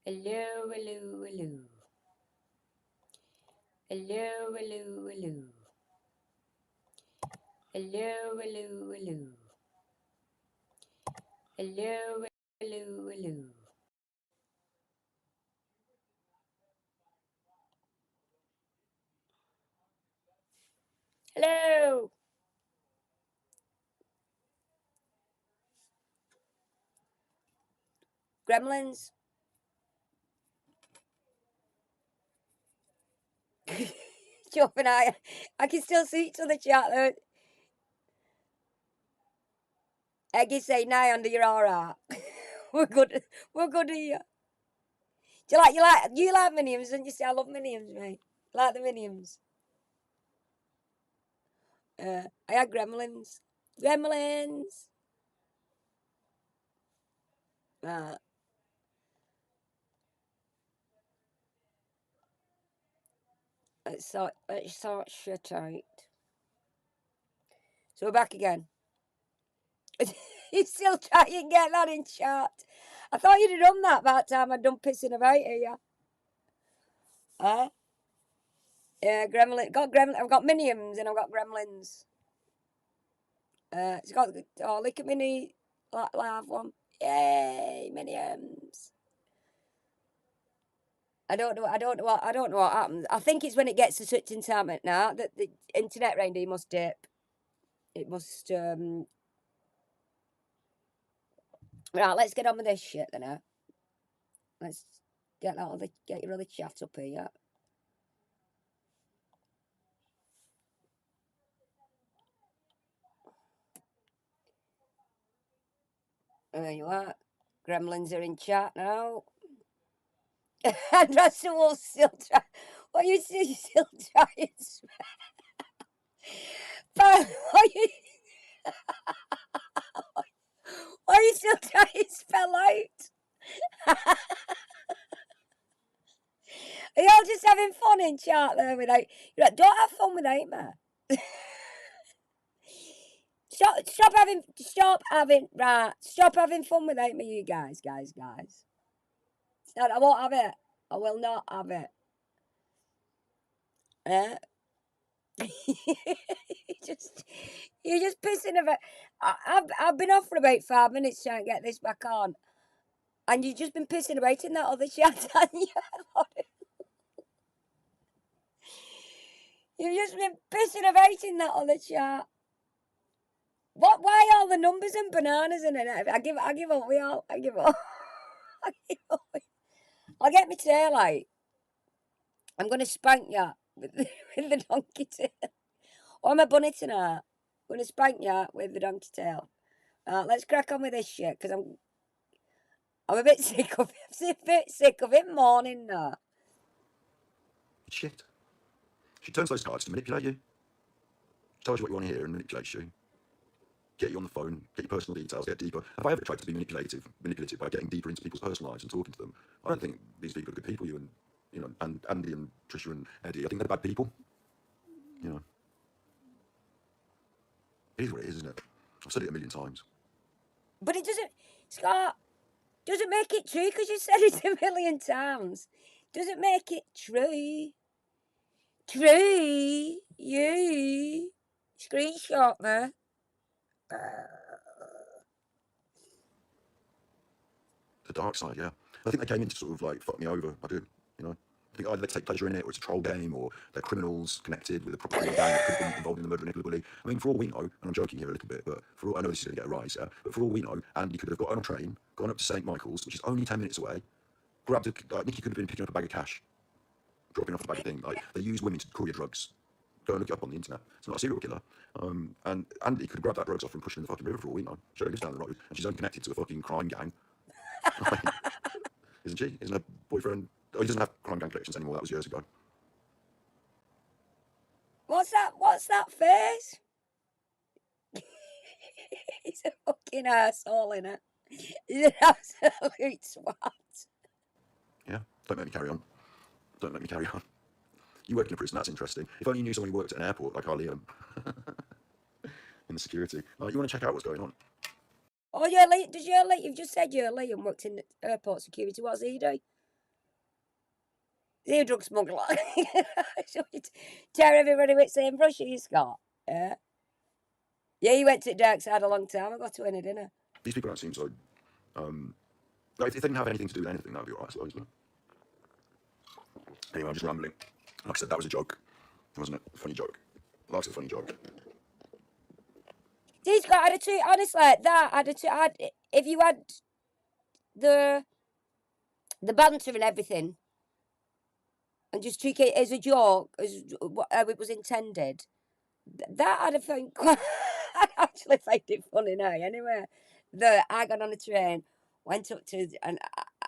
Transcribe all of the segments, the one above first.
Hello, hello, hello. Hello, hello, hello. Hello, hello, hello. Hello, hello, hello. Hello. Gremlins. Chop and I can still see each other chat though. Eggy say now under your alright. We're good. We're good here. Do you like minions, don't you say I love minions, mate? Like the minions. I had gremlins. Gremlins. Uh, let's sort shit out. So we're back again. He's still trying to get that in chat. I thought you'd have done that by the time I'd done pissing about here. Huh? Yeah, gremlin. I've got minions and I've got gremlins. It's got look at mini live one. Yay, minions. I don't know what happens. I think it's when it gets to such entertainment now that the internet round here must dip. It must right, let's get on with this shit then now. Let's get your other chat up here. There you are. Gremlins are in chat now. And Russell will still try. What are you still trying? Why are you still trying to spell out? Are y'all just having fun in chat there without? Don't have fun without me. Stop having fun without me, you guys. No, I won't have it. I will not have it. You're just pissing about. I've been off for about 5 minutes trying to get this back on, and you've just been pissing about in that other chat, haven't you? You've just been pissing about in that other chat. What? Why all the numbers and bananas in it? I give up. I give up. I give up. I'll get my tail out. I'm gonna spank you with the donkey tail. Or my bunny tonight. I'm gonna spank you with the donkey tail. Let's crack on with this shit because I'm a bit sick of it. I'm a bit sick of it morning now. Shit. She turns those cards to manipulate you. She tells you what you want to hear and manipulates you. Get you on the phone, get your personal details, get deeper. Have I ever tried to be manipulative by getting deeper into people's personal lives and talking to them? I don't think these people are good people, and Andy and Trisha and Eddie. I think they're bad people. You know. It is what it is, isn't it? I've said it a million times. But it doesn't, Scott, doesn't make it true because you said it a million times. Doesn't make it true. True. You. Screenshot me. The dark side, yeah. I think they came in to sort of like fuck me over. I do, I think either they take pleasure in it, or it's a troll game, or they're criminals connected with a proper gang that could have been involved in the murder of Nicola Bully. I mean, for all we know, and I'm joking here a little bit, but for all I know this is going to get a rise, but for all we know, Andy could have got on a train, gone up to St. Michael's, which is only 10 minutes away, grabbed Nikki could have been picking up a bag of cash, dropping off a bag of thing. Like, they use women to courier drugs. Go and look it up on the internet. It's not a serial killer. And Andy could have grabbed that drugs off and pushed her in the fucking river for all we know. She lives down the road, and she's unconnected to a fucking crime gang. Isn't she? Isn't her boyfriend? Oh, he doesn't have crime gang connections anymore. That was years ago. What's that face? He's a fucking asshole, innit? He's an absolute swat. Yeah, don't make me carry on. You work in a prison, that's interesting. If only you knew someone who worked at an airport like Liam in the security. You want to check out what's going on? Oh, you've just said you've worked in airport security. What's he do? Is he a drug smuggler? So you tear everybody with the same brush you, Scott. Yeah. Yeah, you went to the dark side a long time ago to win a dinner. These people don't seem so. Like, if they didn't have anything to do with anything, that'd be alright, I suppose. But anyway, I'm just rambling. Like I said, that was a joke, wasn't it? A funny joke. Life's a funny joke. See, Scott, I'd have treated, honestly, that, if you had the banter and everything, and just treat it as a joke, as how it was intended, that I'd have found quite, I'd actually find it funny now, anyway. That I got on a train, went up to, and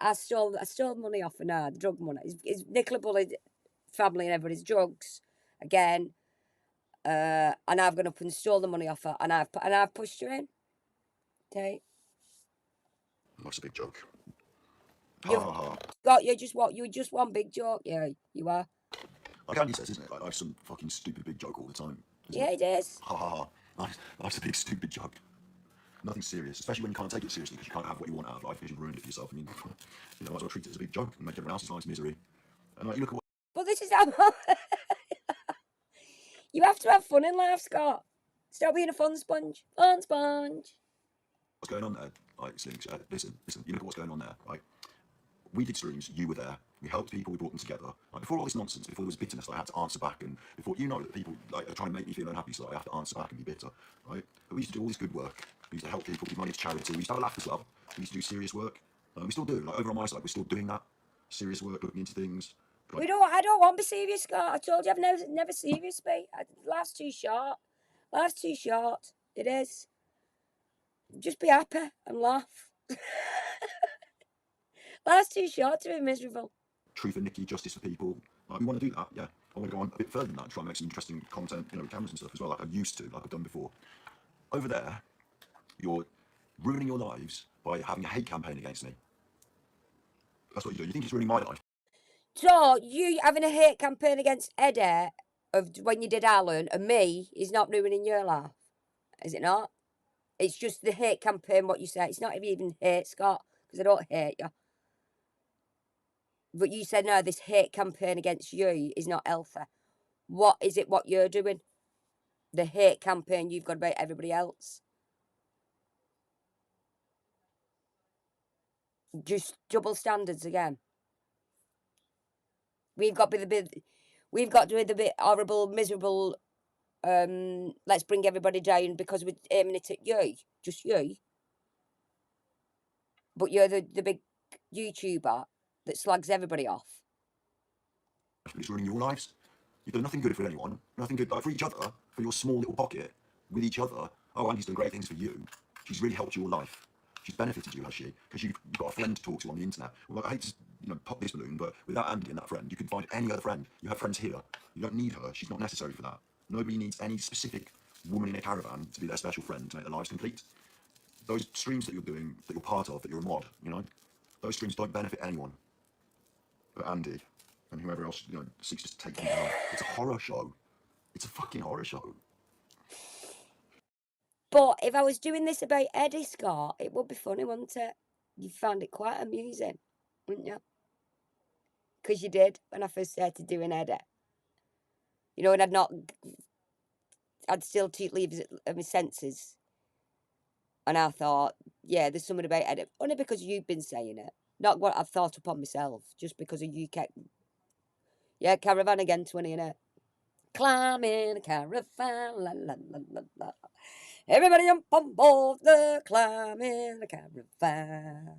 I stole money off of the drug money. It's Nicola bullied family and everybody's drugs again. And I've gone up and stole the money off her, and I've pushed her in. Okay. That's a big joke. You've got you're just one big joke. Yeah, you are. Like Andy says, isn't it? Like, life's some fucking stupid big joke all the time. Yeah, it is. Ha ha ha. Life's a big stupid joke. Nothing serious, especially when you can't take it seriously because you can't have what you want out of life because you've ruined it for yourself. I mean, you know, might as well treat it as a big joke and make everyone else's lives misery. And like, you look at But this is how you have to have fun in life, Scott. Stop being a fun sponge. Fun sponge. what's going on there. Like, Slinks, listen. You look at what's going on there. Like, we did streams. You were there. We helped people. We brought them together. Like, before all this nonsense, before there was bitterness, I had to answer back, and before you know that people like are trying to make me feel unhappy, so I have to answer back and be bitter, right? But we used to do all this good work. We used to help people, give money to charity. We used to have laughter club. We used to do serious work. We still do. Like over on my side, we're still doing that serious work, looking into things. Like, I don't want to be serious, Scott. I told you I've never serious, mate. Life's too short. Life's too short. It is. Just be happy and laugh. Life's too short to be miserable. Truth for Nikki, justice for people. Like, we want to do that, yeah. I want to go on a bit further than that and try and make some interesting content, you know, with cameras and stuff as well, like I used to, like I've done before. Over there, you're ruining your lives by having a hate campaign against me. That's what you do. You think it's ruining my life. So, you having a hate campaign against Eddie of when you did Alan and me is not ruining your life, is it not? It's just the hate campaign, what you say. It's not even hate, Scott, because I don't hate you. But you said, no, this hate campaign against you is not healthy. What is it what you're doing? The hate campaign you've got about everybody else. Just double standards again. We've got to be the bit horrible, miserable, let's bring everybody down because we're aiming it at you. Just you. But you're the big YouTuber that slags everybody off. It's ruining your lives. You've done nothing good for anyone, nothing good for each other, for your small little pocket, with each other. Oh, Andy's done great things for you. She's really helped your life. She's benefited you, has she? Because you've got a friend to talk to on the internet. Well, I hate to, pop this balloon, but without Andy and that friend, you can find any other friend. You have friends here. You don't need her. She's not necessary for that. Nobody needs any specific woman in a caravan to be their special friend to make their lives complete. Those streams that you're doing, that you're part of, that you're a mod, those streams don't benefit anyone but Andy and whoever else, seeks to take them down. It's a horror show. It's a fucking horror show. But if I was doing this about Eddie, Scott, it would be funny, wouldn't it? You'd find it quite amusing, wouldn't you? Because you did when I first started doing Eddie. And I'd still leave my senses. And I thought, yeah, there's something about Eddie. Only because you've been saying it. Not what I've thought upon myself. Just because of you kept... Yeah, caravan again, 20, innit? Climbing a caravan, la la la la la. Everybody jump on board the climbing a caravan.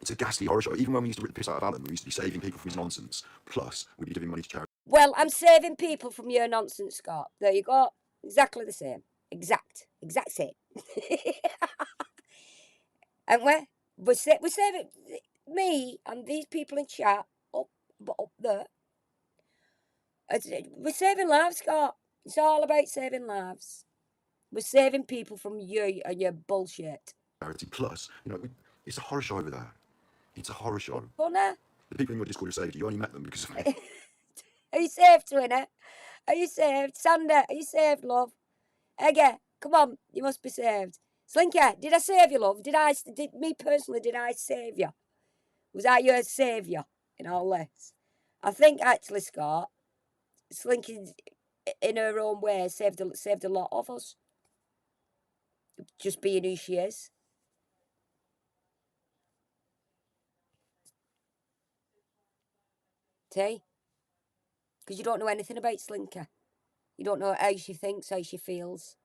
It's a ghastly horror show. Even when we used to rip the piss out of Alan, we used to be saving people from his nonsense. Plus, we'd be giving money to charity. Well, I'm saving people from your nonsense, Scott. There you go. Exactly the same. Exact same. And we're saving me and these people in chat up there. We're saving lives, Scott. It's all about saving lives. We're saving people from you and your bullshit. Plus, it's a horror show over there. It's a horror show. Funny. The people in your Discord who saved you, you only met them because of me. Are you saved, Twinner? Are you saved? Sander, are you saved, love? Eggy, come on, you must be saved. Slinky, did I save you, love? Did I save you? Was I your saviour? and all this. I think actually, Scott, Slinky, in her own way, saved a lot of us. Just being who she is. See? Because you don't know anything about Slinky. You don't know how she thinks, how she feels.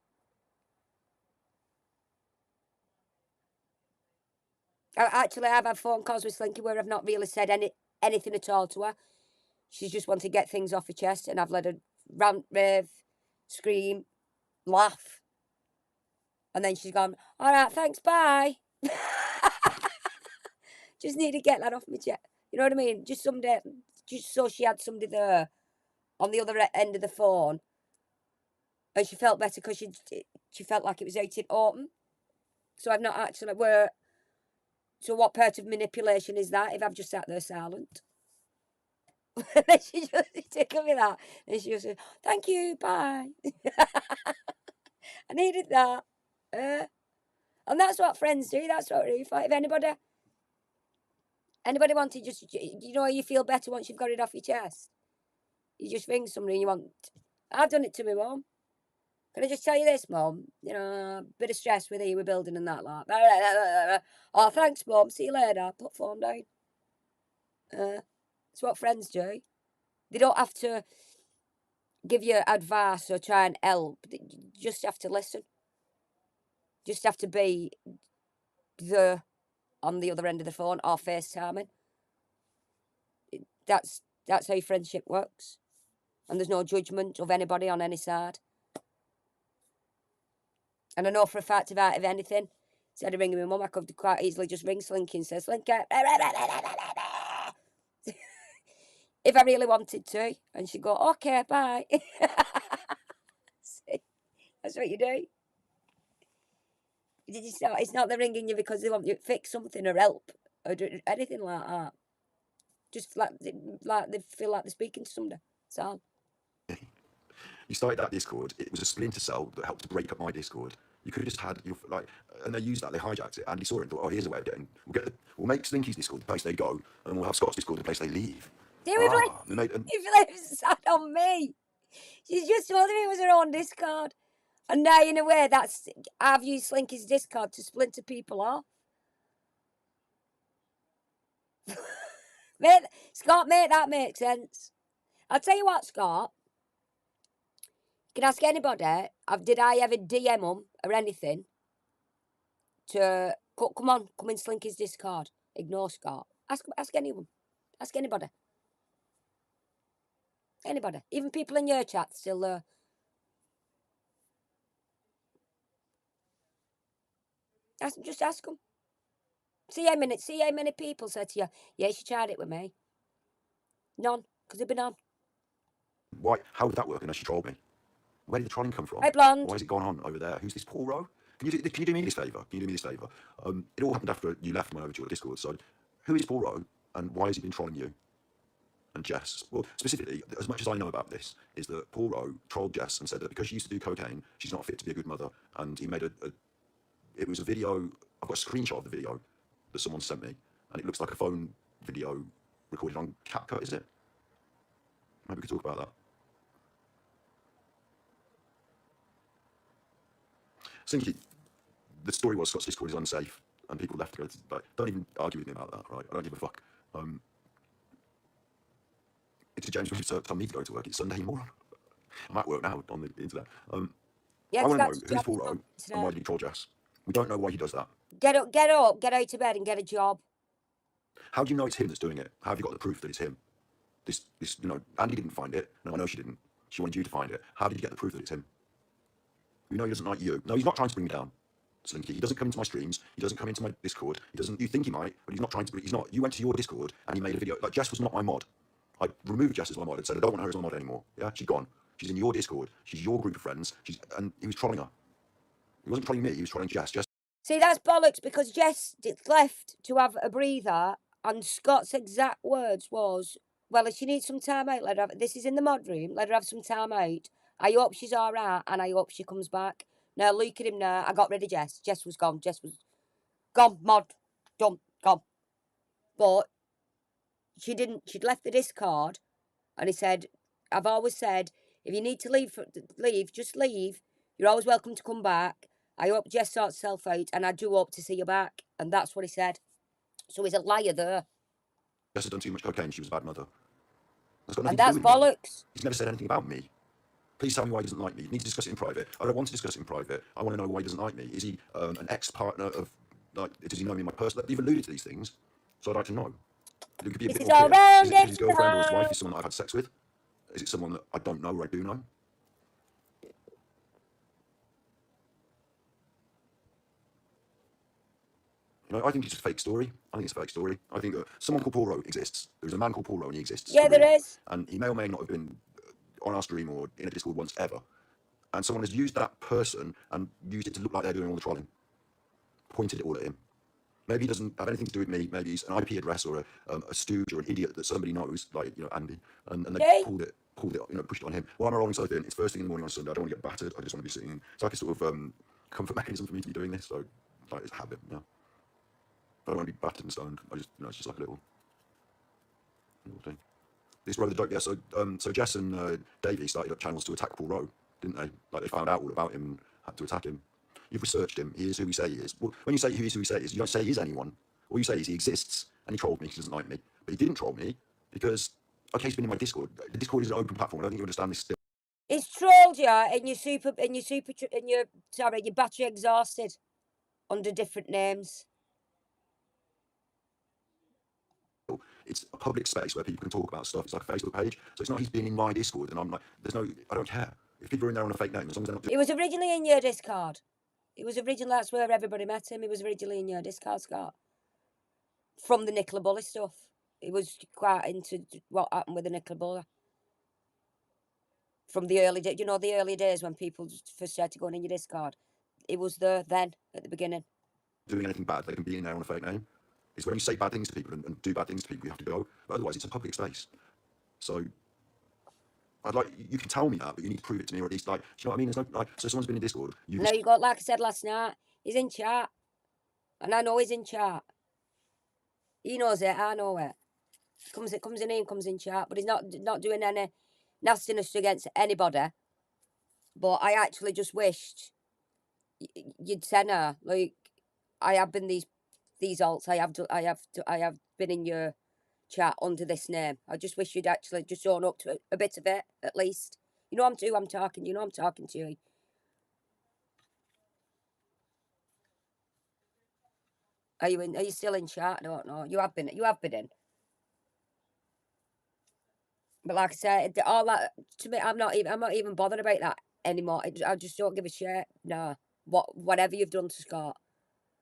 Actually, I've had phone calls with Slinky where I've not really said anything at all to her. She's just wanted to get things off her chest, and I've let her rant, rave, scream, laugh. And then she's gone, all right, thanks, bye. Just need to get that off my chest. You know what I mean? Just so she had somebody there on the other end of the phone. And she felt better because she felt like it was out in open. So I've not actually so what part of manipulation is that if I've just sat there silent? And then she just tickled me that. And she just said, thank you, bye. I needed that. And that's what friends do. That's what if anybody wanted just, you know, you feel better once you've got it off your chest. You just ring somebody and you want, I've done it to my mum. Can I just tell you this, Mum? You know, a bit of stress with you, we're building and that lot. Oh, thanks, Mum. See you later. Put phone down. It's what friends do. They don't have to give you advice or try and help. You just have to listen. Just have to be there on the other end of the phone or FaceTiming. That's how friendship works. And there's no judgment of anybody on any side. And I know for a fact if anything, instead of ringing my mum, I could quite easily just ring Slinky and say, Slinky, if I really wanted to. And she'd go, okay, bye. See, that's what you do. It's not they're ringing you because they want you to fix something or help or do anything like that. Just like they feel like they're speaking to somebody. That's all. You started that Discord. It was a splinter cell that helped to break up my Discord. You could have just had your and they used that. They hijacked it. Andy saw it and thought, "Oh, here's a way of getting. We'll make Slinky's Discord the place they go, and we'll have Scott's Discord the place they leave." They sat on me. She's just told me it was her own Discord, and now in a way I've used Slinky's Discord to splinter people off. Scott, make that make sense. I'll tell you what, Scott. You can ask anybody. Did I ever DM them or anything? Come in Slinky's Discord. Ignore Scott. Ask anyone. Ask anybody. Anybody. Even people in your chat still there. Just ask them. See how many people said to you, yeah, she tried it with me. None, because they've been on. Why? How did that work? And she trolled me. Where did the trolling come from? Hey, blonde. Why has it gone on over there? Who's this Paul Rowe? Can you do me this favour? It all happened after you left and went over to your Discord. So, who is Paul Rowe, and why has he been trolling you? And Jess. Well, specifically, as much as I know about this, is that Paul Rowe trolled Jess and said that because she used to do cocaine, she's not fit to be a good mother. And he made it was a video. I've got a screenshot of the video that someone sent me, and it looks like a phone video recorded on CapCut. Is it? Maybe we could talk about that. Sinky, the story was Scott's Discord is unsafe, and people left to go to. Like, don't even argue with me about that, right? I don't give a fuck. It's a James Richard tell me to go to work. It's Sunday, moron. I'm at work now on the internet. Yeah, I want to know who's Paul Rowe and why did he troll Jess? We don't know why he does that. Get up, get out of bed and get a job. How do you know it's him that's doing it? How have you got the proof that it's him? This, Andy didn't find it. No, I know she didn't. She wanted you to find it. How did you get the proof that it's him? We know he doesn't like you. No, he's not trying to bring me down, Slinky. He doesn't come into my streams. He doesn't come into my Discord. He doesn't. You think he might, but he's not trying to. He's not. You went to your Discord and he made a video. Like, Jess was not my mod. I removed Jess as my mod and said I don't want her as my mod anymore. Yeah, she's gone. She's in your Discord. She's your group of friends. And he was trolling her. He wasn't trolling me. He was trolling Jess. See, that's bollocks because Jess left to have a breather, and Scott's exact words was, "Well, if she needs some time out, let her have. This is in the mod room. Let her have some time out. I hope she's all right, and I hope she comes back." Now look at him now. I got rid of Jess. Jess was gone. Jess was gone. Mod done. Gone. But she'd left the Discord, and he said, I've always said, if you need to leave, just leave. You're always welcome to come back. I hope Jess sorts herself out, and I do hope to see you back. And that's what he said. So he's a liar there. Jess has done too much cocaine. She was a bad mother. That's got And nothing that's to do with me. bollocks. He's never said anything about me. Please tell me why he doesn't like me. You need to discuss it in private. I don't want to discuss it in private. I want to know why he doesn't like me. Is he an ex-partner of, like, does he know me in my personal life? You've alluded to these things, so I'd like to know. It could be a This bit is more all clear. round Is it his it girlfriend or his now. wife? Is someone that I've had sex with? Is it someone that I don't know or I do know? You know, I think it's a fake story. I think it's a fake story. I think that someone called Paul Rowe exists. There's a man called Paul Rowe and he exists. Yeah, there is. And he may or may not have been on our stream or in a Discord once ever. And someone has used that person and used it to look like they're doing all the trolling. Pointed it all at him. Maybe he doesn't have anything to do with me. Maybe he's an IP address or a stooge or an idiot that somebody knows, like, you know, Andy. And they Yay. pulled it, you know, pushed it on him. Well, I'm a rolling so thin. It's first thing in the morning on Sunday. I don't want to get battered. I just want to be sitting. It's like a sort of comfort mechanism for me to be doing this. So, like, it's a habit, you know. I don't want to be battered and stoned. I just, you know, it's just like a little thing. This Rowe the joke, yeah. So Jess and Davey started up channels to attack Paul Rowe, didn't they? Like, they found out all about him and had to attack him. You've researched him. He is who we say he is. Well, when you say he is who we say he is, you don't say he is anyone. All you say is he exists and he trolled me because he doesn't like me. But he didn't troll me because, okay, he's been in my Discord. The Discord is an open platform. I don't think you understand this still. He's trolled you, and your battery exhausted under different names. It's a public space where people can talk about stuff. It's like a Facebook page. So it's not he's been in my Discord and I'm like, I don't care. If people are in there on a fake name, as long as they're not doing. He was originally in your Discord. That's where everybody met him. He was originally in your Discord, Scott. From the Nicola Bully stuff. He was quite into what happened with the Nicola Bully. From the early days, the early days when people first started going in your Discord. It was there then, at the beginning. Doing anything bad, they can be in there on a fake name. It's when you say bad things to people and do bad things to people, you have to go. But otherwise, it's a public space. So, you can tell me that, but you need to prove it to me, or at least, like, do you know what I mean? There's no, so someone's been in Discord. No, you got, like I said last night, he's in chat. And I know he's in chat. He knows it, I know it. Comes in chat, but he's not doing any nastiness against anybody. But I actually just wished you'd said her, like, I have been these alts. I have been in your chat under this name. I just wish you'd actually just own up to a bit of it, at least. You know I'm talking. You know I'm talking to you. Are you still in chat? I don't know. You have been in. But like I said, all that to me, I'm not even bothered about that anymore. I just don't give a shit. No, whatever you've done to Scott,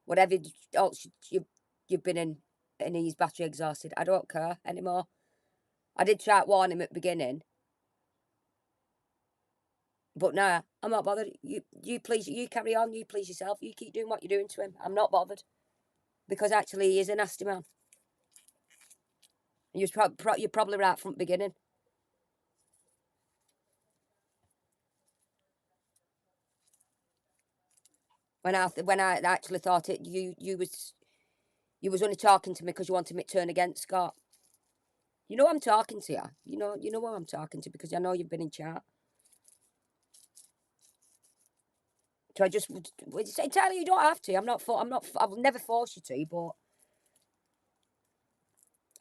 whatever else you've been in, and he's battery exhausted. I don't care anymore. I did try to warn him at the beginning, but nah, I'm not bothered. You carry on. You please yourself. You keep doing what you're doing to him. I'm not bothered, because actually he is a nasty man. And you're probably right from the beginning. When I actually thought it, you was only talking to me because you wanted me to turn against Scott. You know I'm talking to you. You know who I'm talking to, because I know you've been in chat. So I just entirely, you don't have to. I'll never force you to, but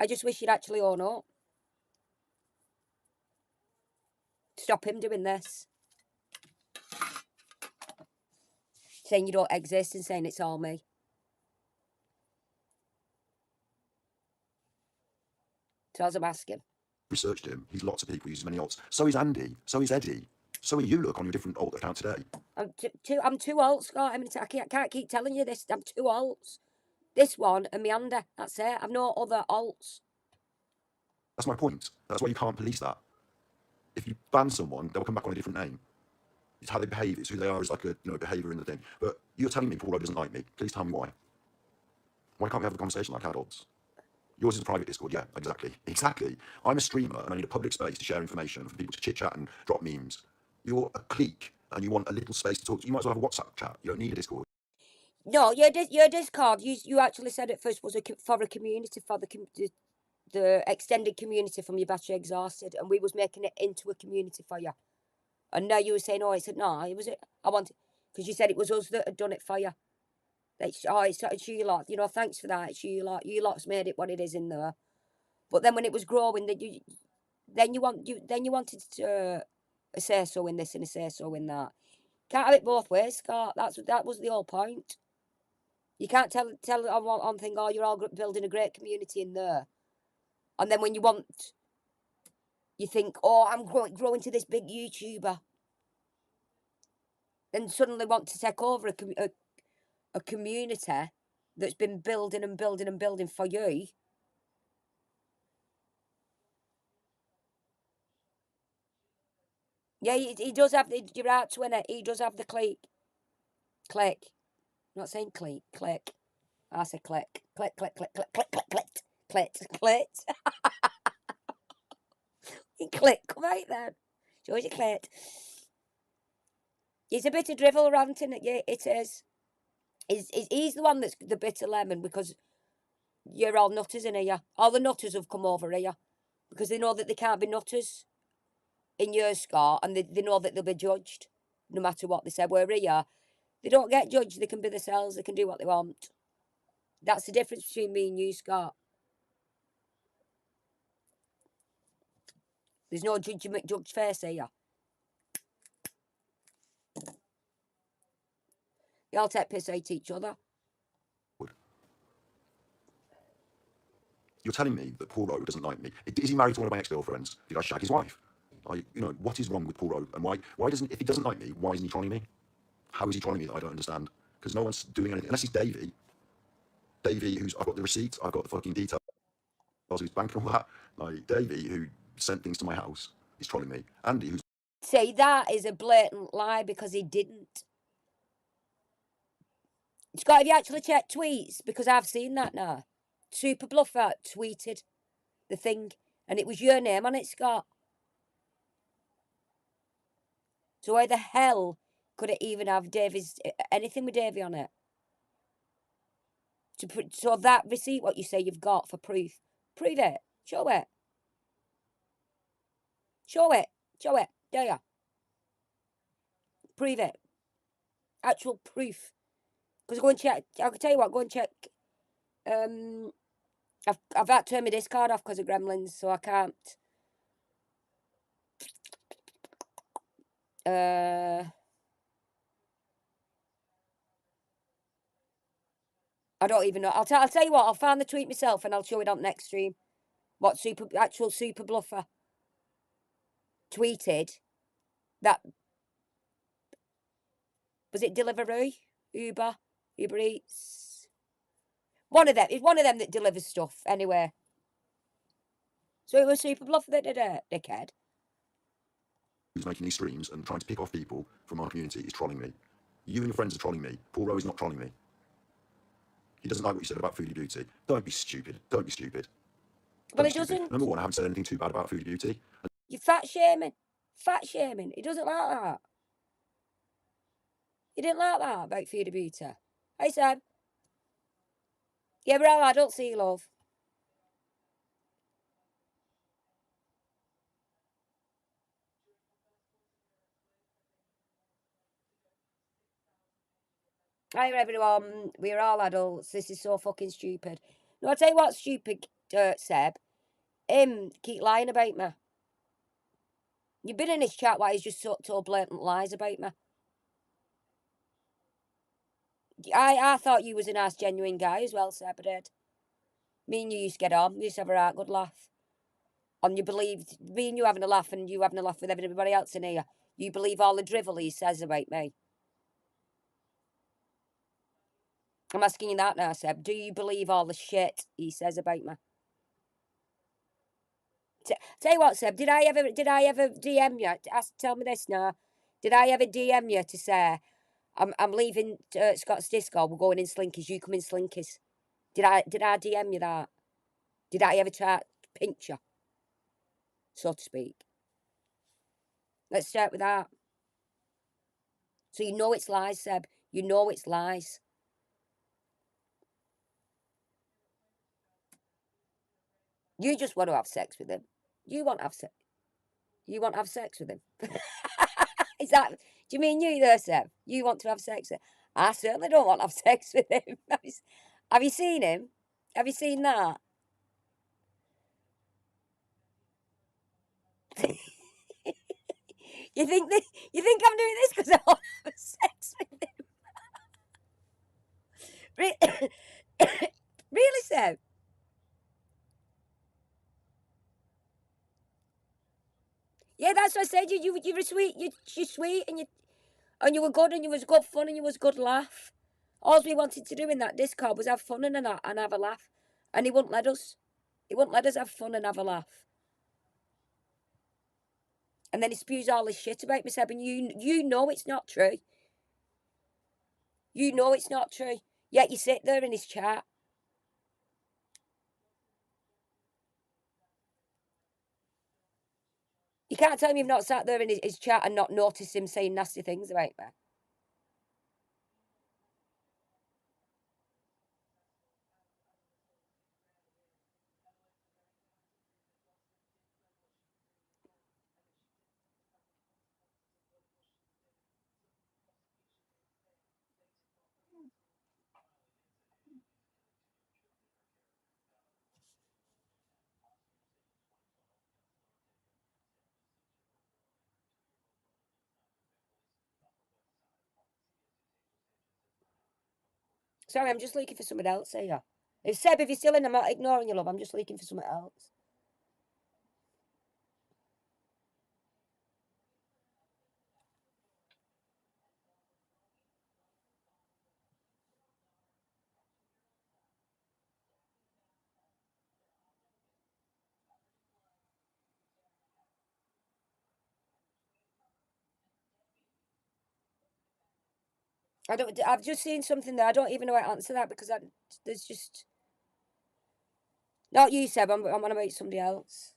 I just wish you'd actually own up. Stop him doing this. Saying you don't exist and saying it's all me. So as I'm asking. Researched him. He's lots of people, uses many alts. So is Andy. So is Eddie. So are you, look, on your different alt account today. I'm too old, Scott. I mean, I can't keep telling you this. I'm too alts. This one and Meander. That's it. I've no other alts. That's my point. That's why you can't police that. If you ban someone, they'll come back on a different name. It's how they behave. It's who they are as like a behaviour in the thing. But you're telling me Paul Rowe doesn't like me. Please tell me why. Why can't we have a conversation like adults? Yours is a private Discord. Yeah, exactly. I'm a streamer and I need a public space to share information for people to chit chat and drop memes. You're a clique and you want a little space to talk. You might as well have a WhatsApp chat. You don't need a Discord. No, your Discord. You actually said it first was for a community, for the extended community from your battery exhausted, and we was making it into a community for you. And now you were saying, oh, I said, no, it was it. I wanted, because you said it was us that had done it for you. It's you lot. You know, thanks for that. It's you lot. You lot's made it what it is in there. But then when it was growing, then you wanted to say so in this and a say so in that. Can't have it both ways, Scott. That was the whole point. You can't tell on thing, oh, you're all building a great community in there, and then when you think, oh, I'm growing to this big YouTuber, then suddenly want to take over a community that's been building and building and building for you. Yeah, he does have the, you're right, Twinner. He does have the click. Click. I'm not saying click. Click. I say click. Click, click, click, click, click, click, click. Click, click. Click. Come out then. Show you click. He's a bit of drivel ranting. Yeah, it is. He's the one that's the bitter lemon because you're all nutters in here. All the nutters have come over here because they know that they can't be nutters in your Scott, and they know that they'll be judged no matter what they say. Where here, they don't get judged. They can be themselves. They can do what they want. That's the difference between me and you, Scott. There's no judged face here. You all take piss at each other. You're telling me that Paul Rowe doesn't like me. Is he married to one of my ex-girlfriends? Did I shag his wife? What is wrong with Paul Rowe? And why doesn't, if he doesn't like me, why isn't he trolling me? How is he trolling me that I don't understand? Because no one's doing anything, unless he's Davey. Davey, I've got the receipts, I've got the fucking details of his bank and all that. Like, Davey, who sent things to my house, is trolling me. Andy, who's... See, that is a blatant lie because he didn't. Scott, have you actually checked tweets? Because I've seen that now. Super Bluffer tweeted the thing, and it was your name on it, Scott. So why the hell could it even have anything with Davey on it? So that receipt, what you say you've got for proof, prove it. Show it. Show it. Show it. There you are. Prove it. Actual proof. Because go and check. I can tell you what. Go and check. I've had to turn my Discord off because of Gremlins, so I can't. I don't even know. I'll tell you what. I'll find the tweet myself and I'll show it on next stream. What actual Super Bluffer tweeted that. Was it Deliveroo? Uber Eats? One of them. It's one of them that delivers stuff anyway. So it was Super Bluffer that did it, dickhead. Who's making these streams and trying to pick off people from our community is trolling me. You and your friends are trolling me. Paul Rowe is not trolling me. He doesn't like what you said about Foodie Beauty. Don't be stupid. Don't be stupid. Well, it doesn't. Number one, I haven't said anything too bad about Foodie Beauty. You're fat shaming. Fat shaming. He doesn't like that. He didn't like that about Foodie Beauty. Hey, Sam. Yeah, we're all adults here, love. Hi, everyone. We're all adults. This is so fucking stupid. No, I'll tell you what's stupid, Seb. Him keep lying about me. You've been in his chat while he's just told blatant lies about me. I thought you was a nice, genuine guy as well, Seb. I did. Me and you used to get on. We used to have a right good laugh. And you believed, me and you having a laugh and you having a laugh with everybody else in here. You believe all the drivel he says about me. I'm asking you that now, Seb. Do you believe all the shit he says about me? Tell you what, Seb. Did I ever DM you? Tell me this now. Did I ever DM you to say I'm leaving Scott's Discord? We're going in Slinkies. You come in Slinkies. Did I DM you that? Did I ever try to pinch you, so to speak? Let's start with that. So you know it's lies, Seb. You know it's lies. You just want to have sex with him. You want to have sex. You want to have sex with him. Is that? Do you mean you there, Seb? You want to have sex with him? I certainly don't want to have sex with him. Have you seen him? Have you seen that? You think I'm doing this because I want to have sex with him? Really, Seb? Yeah, that's what I said. You were sweet. You're sweet, and you were good, and you was good fun, and you was good laugh. All we wanted to do in that Discord was have fun and have a laugh, and he wouldn't let us. He wouldn't let us have fun and have a laugh. And then he spews all this shit about me, Seb, and you know it's not true. You know it's not true. Yet you sit there in his chat. You can't tell me you've not sat there in his chat and not noticed him saying nasty things about me. Sorry, I'm just looking for something else here. If Seb, if you're still in, I'm not ignoring you, love. I'm just looking for something else. I've just seen something there. I don't even know how to answer that because there's just not you, Seb. I'm on about somebody else.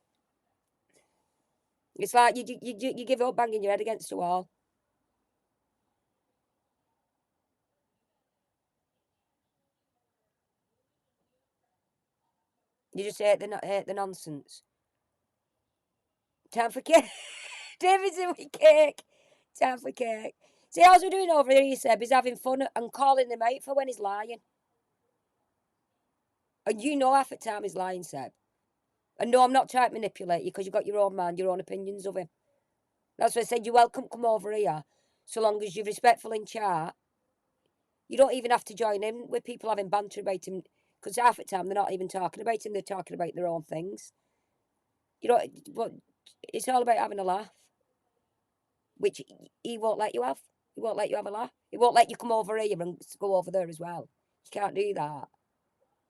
It's like you give up banging your head against the wall. You just hate the nonsense. Time for cake. David's in with cake. Time for cake. See, all we're doing over here, Seb, is having fun and calling him out for when he's lying. And you know half the time he's lying, Seb. And no, I'm not trying to manipulate you because you've got your own mind, your own opinions of him. That's why I said you're welcome, come over here, so long as you're respectful in chat. You don't even have to join in with people having banter about him because half the time they're not even talking about him, they're talking about their own things. You know, but it's all about having a laugh, which he won't let you have. He won't let you have a laugh. He won't let you come over here and go over there as well. You can't do that.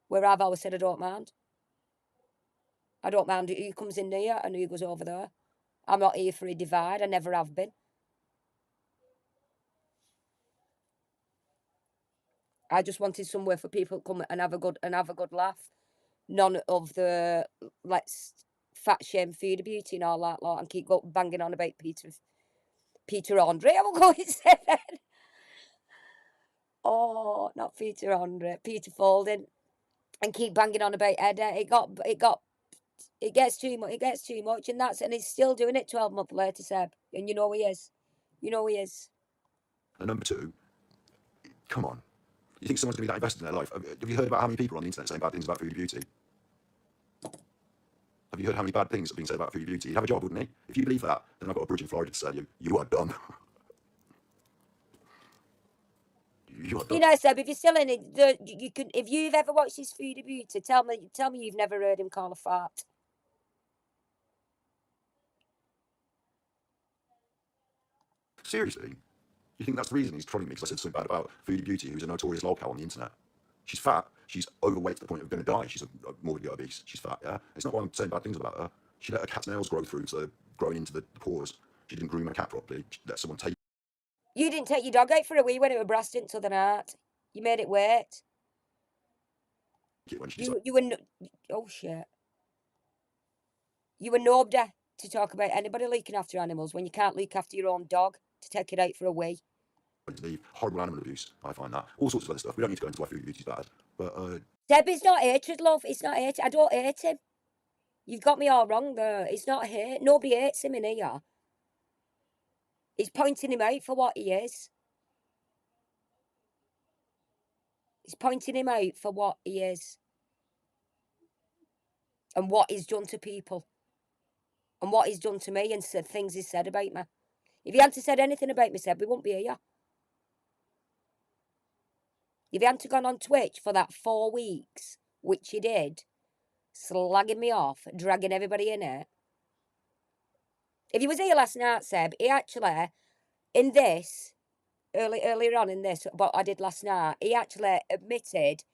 Where I've always said I don't mind. I don't mind who comes in here and who goes over there. I'm not here for a divide. I never have been. I just wanted somewhere for people to come and have a good laugh. None of the let's fat shame feed beauty and all that lot and keep banging on about Peter Andre. I will go and say that. Oh, not Peter Andre, Peter Folding, and keep banging on about Edda. It gets too much. It gets too much, and he's still doing it 12 months later, Seb. And you know he is. You know he is. And number two, come on. You think someone's going to be that invested in their life? Have you heard about how many people on the internet saying bad things about food beauty? Have you heard how many bad things have been said about food beauty? He'd have a job, wouldn't he? If you believe that, then I've got a bridge in Florida to tell you, you are done. You are done. You know, Seb, if you're still in it, you can. If you've ever watched his Food of Beauty, tell me you've never heard him call a fart. Seriously? You think that's the reason he's trolling me because I said something bad about Foodie Beauty, who's a notorious lolcow on the internet? She's fat. She's overweight to the point of going to die. She's morbidly obese. She's fat, yeah? It's not why I'm saying bad things about her. She let her cat's nails grow through, so they're growing into the paws. She didn't groom her cat properly. She let someone take You didn't take your dog out for a wee when it was breasting to the night. You made it wait. it when she decided. You were oh shit. You were nobody to talk about anybody looking after animals when you can't look after your own dog to take it out for a wee. To leave. Horrible animal abuse, I find that. All sorts of other stuff. We don't need to go into why Foodie Beauty's bad. But, Deb, it's not hatred, love. It's not hatred. I don't hate him. You've got me all wrong there. It's not hate. Nobody hates him in here. He's pointing him out for what he is. He's pointing him out for what he is. And what he's done to people. And what he's done to me and said things he's said about me. If he hadn't said anything about me, Seb, we wouldn't be here. If he hadn't gone on Twitch for that 4 weeks, which he did, slagging me off, dragging everybody in it. If he was here last night, Seb, he actually, in this, earlier on in this, what I did last night, he actually admitted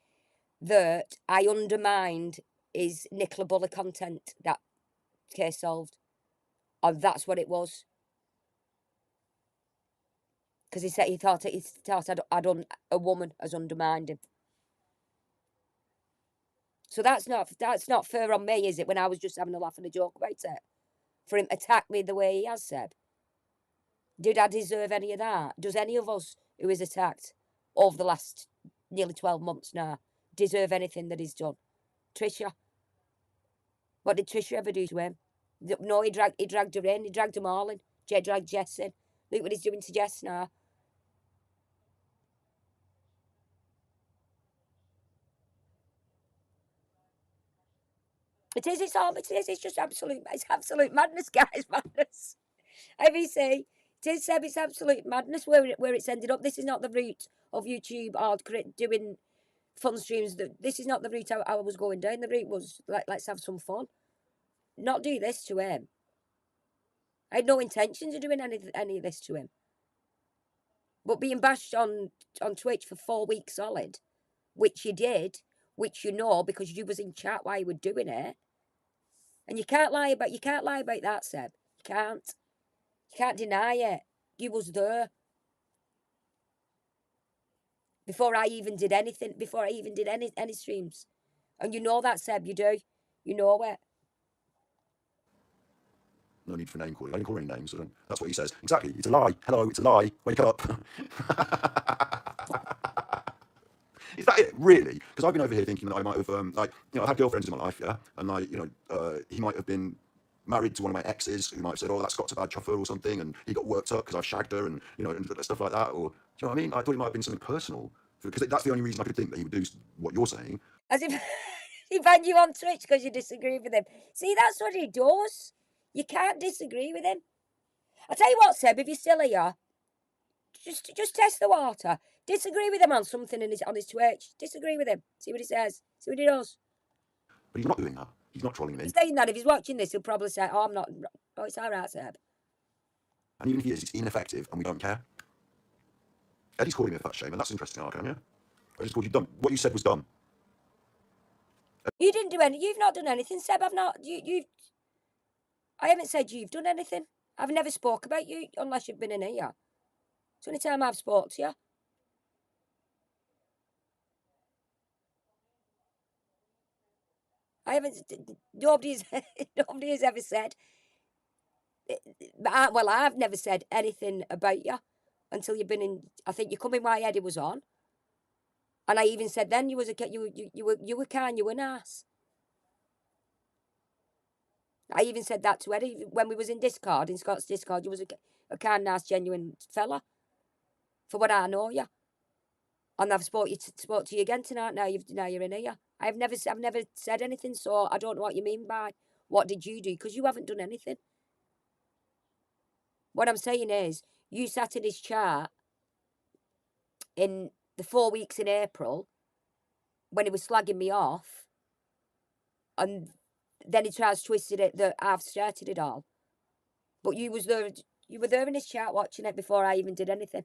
that I undermined his Nicola Buller content, that case solved. And that's what it was. Because he said he thought a woman has undermined him. So that's not fair on me, is it? When I was just having a laugh and a joke about it, for him to attack me the way he has said. Did I deserve any of that? Does any of us who is attacked over the last nearly 12 months now deserve anything that he's done? Trisha, what did Trisha ever do to him? No, he dragged her in. He dragged them all in. Dragged Jess in. Look what he's doing to Jess now. It is. It's just absolute. It's absolute madness, guys. Madness. IVC. It is, Seb. It's absolute madness where it's ended up. This is not the route of YouTube or doing fun streams. This is not the route I was going down. The route was let's have some fun. Not do this to him. I had no intentions of doing any of this to him. But being bashed on Twitch for 4 weeks solid, which you did, which you know because you was in chat while you were doing it, and you can't lie about that, Seb. You can't deny it. You was there before I even did anything. Before I even did any streams, and you know that, Seb. You do. You know it. No need for name calling. I didn't call any names. So that's what he says. Exactly. It's a lie. Hello, it's a lie. Wake up. Is that it, really? Because I've been over here thinking that I might have, I've had girlfriends in my life, yeah, and he might have been married to one of my exes who might have said, "Oh, that's Scott's a bad chuffer" or something, and he got worked up because I shagged her, and and stuff like that. Or do you know what I mean? I thought it might have been something personal, because that's the only reason I could think that he would do what you're saying. As if he banned you on Twitch because you disagree with him. See, that's what he does. You can't disagree with him. I'll tell you what, Seb, if you're still here, just test the water. Disagree with him on something on his Twitch. Disagree with him. See what he says. See what he does. But he's not doing that. He's not trolling me. He's saying that if he's watching this, he'll probably say, "Oh, I'm not. Oh, it's all right, Seb." And even if he is, it's ineffective, and we don't care. Eddie's calling me a fat shame, and that's interesting, Arkham, yeah? I just called you dumb. What you said was dumb. You didn't do any. You've not done anything, Seb. I've not. I haven't said you've done anything. I've never spoke about you unless you've been in here. It's the only time I've spoke to you. I haven't. Nobody has ever said. Well, I've never said anything about you until you've been in. I think you come in while Eddie was on, and I even said then you were kind, you were nice. I even said that to Eddie when we was in Discord, in Scott's Discord. You was a kind, nice, genuine fella. For what I know, you. And I've spoke to you again tonight. Now you're in here. I've never said anything, so I don't know what you mean by what did you do, because you haven't done anything. What I'm saying is, you sat in his chat in the 4 weeks in April when he was slagging me off, and then he tries to twist it that I've started it all. But you were there in his chat watching it before I even did anything.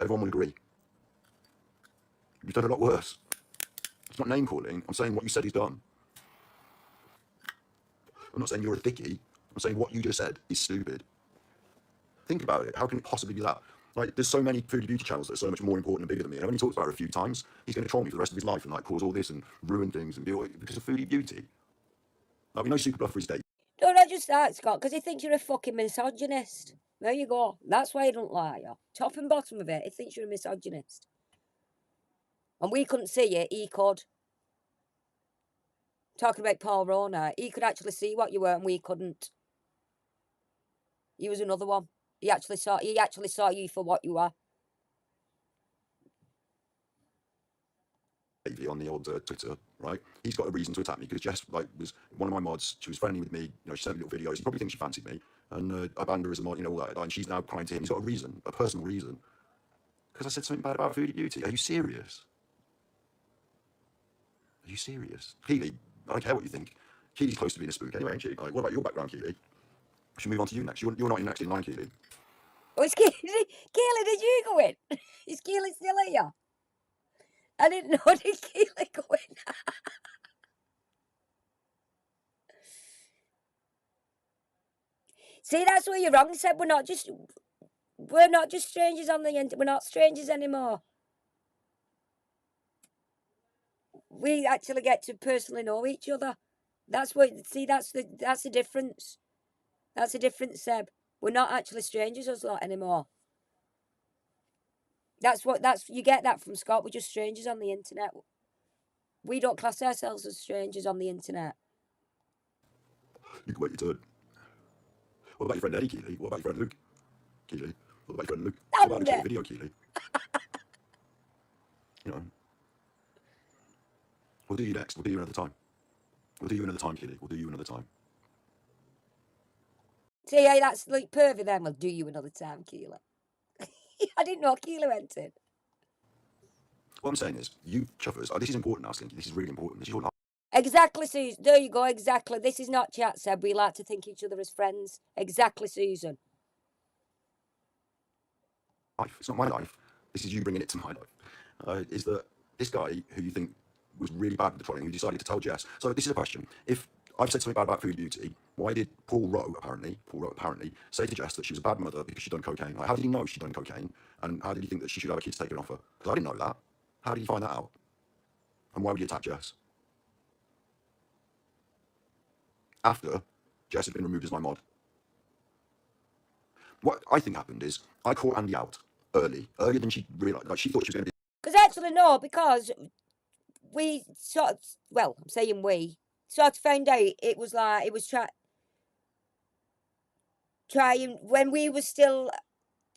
Everyone will agree. You've done a lot worse. It's not name calling. I'm saying what you said is done. I'm not saying you're a dickie. I'm saying what you just said is stupid. Think about it. How can it possibly be that? Like, there's so many food and beauty channels that are so much more important and bigger than me. And I've only talked about her a few times. He's going to troll me for the rest of his life and cause all this and ruin things and be all because of foodie beauty. Like, we know Super Bluff for his date. No, not just that, Scott, because he thinks you're a fucking misogynist. There you go. That's why he don't like you. Top and bottom of it, he thinks you're a misogynist. And we couldn't see it, he could. Talking about Paul Rona, he could actually see what you were and we couldn't. He was another one. He actually saw you for what you are. On the old Twitter, right? He's got a reason to attack me because Jess was one of my mods. She was friendly with me. You know, she sent me little videos. He probably thinks she fancied me, and I banned her as a mod. You know, all that. And she's now crying to him. He's got a reason, a personal reason, because I said something bad about Foodie Beauty. Are you serious? Are you serious, Keely? I don't care what you think. Keely's close to being a spook anyway, ain't she? Like, what about your background, Keely? We should move on to you next. You're not next in line, Keely. Oh, it's Keely. Keely, did you go in? Is Keely still here? I didn't know. Did Keely go in? See, that's where you're wrong, Seb. We're not just strangers on the internet. We're not strangers anymore. We actually get to personally know each other. That's what. See, that's the difference. That's the difference, Seb. We're not actually strangers us lot anymore. You get that from Scott. We're just strangers on the internet. We don't class ourselves as strangers on the internet. You can wait your turn. What about your friend Eddie, Keely? What about your friend Luke? Keely? What about your friend Luke? What about Luke's video, Keely? You know. We'll do you next. We'll do you another time. We'll do you another time, Keely. We'll do you another time. See, yeah, that's like pervy then. We'll do you another time, Keela. I didn't know Keela went in. What I'm saying is, you chuffers, this is important now, Slinky. This is really important. This is your life. Exactly, Susan. There you go, exactly. This is not chat, Seb. We like to think each other as friends. Exactly, Susan. It's not my life. This is you bringing it to my life. Is that this guy who you think was really bad with the trolling, who decided to tell Jess. So this is a question. If I've said something bad about Food Beauty, why did Paul Rowe apparently say to Jess that she was a bad mother because she'd done cocaine? Like, how did he know she'd done cocaine? And how did he think that she should have her kids taken off her? Because I didn't know that. How did he find that out? And why would he attack Jess? After Jess had been removed as my mod. What I think happened is I caught Andy out earlier than she realised. Like, she thought she was going to be. Because actually, no, because we sort of, well, I'm saying we sort of found out it was trying when we were still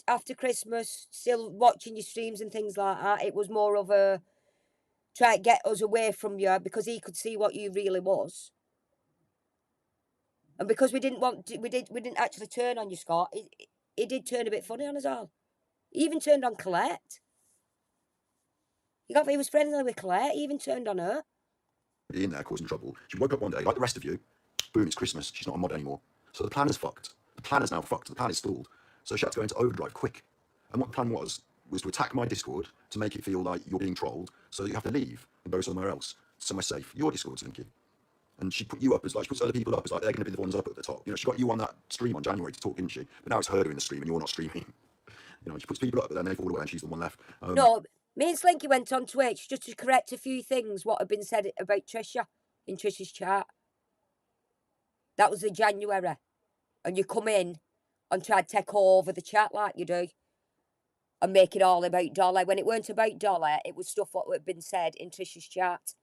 after Christmas, still watching your streams and things like that. It was more of a try to get us away from you because he could see what you really was. And because we didn't actually turn on you, Scott. He did turn a bit funny on us all. He even turned on Colette. He was friendly with Colette. He even turned on her. In there causing trouble. She woke up one day, like the rest of you. Boom, it's Christmas. She's not a mod anymore. So the plan is fucked. The plan is now fucked. The plan is stalled. So she had to go into overdrive quick. And what the plan was to attack my Discord to make it feel like you're being trolled, so that you have to leave and go somewhere else, somewhere safe. Your Discord's linky. And she put you up as like, she puts other people up as like they're going to be the ones up at the top. You know, she got you on that stream on January to talk, didn't she? But now it's her doing the stream and you're not streaming. You know, she puts people up, but then they fall away and she's the one left. No, me and Slinky went on Twitch just to correct a few things what had been said about Trisha in Trisha's chat. That was in January. And you come in and try to take over the chat like you do and make it all about Dolly. When it weren't about Dolly, it was stuff what had been said in Trisha's chat.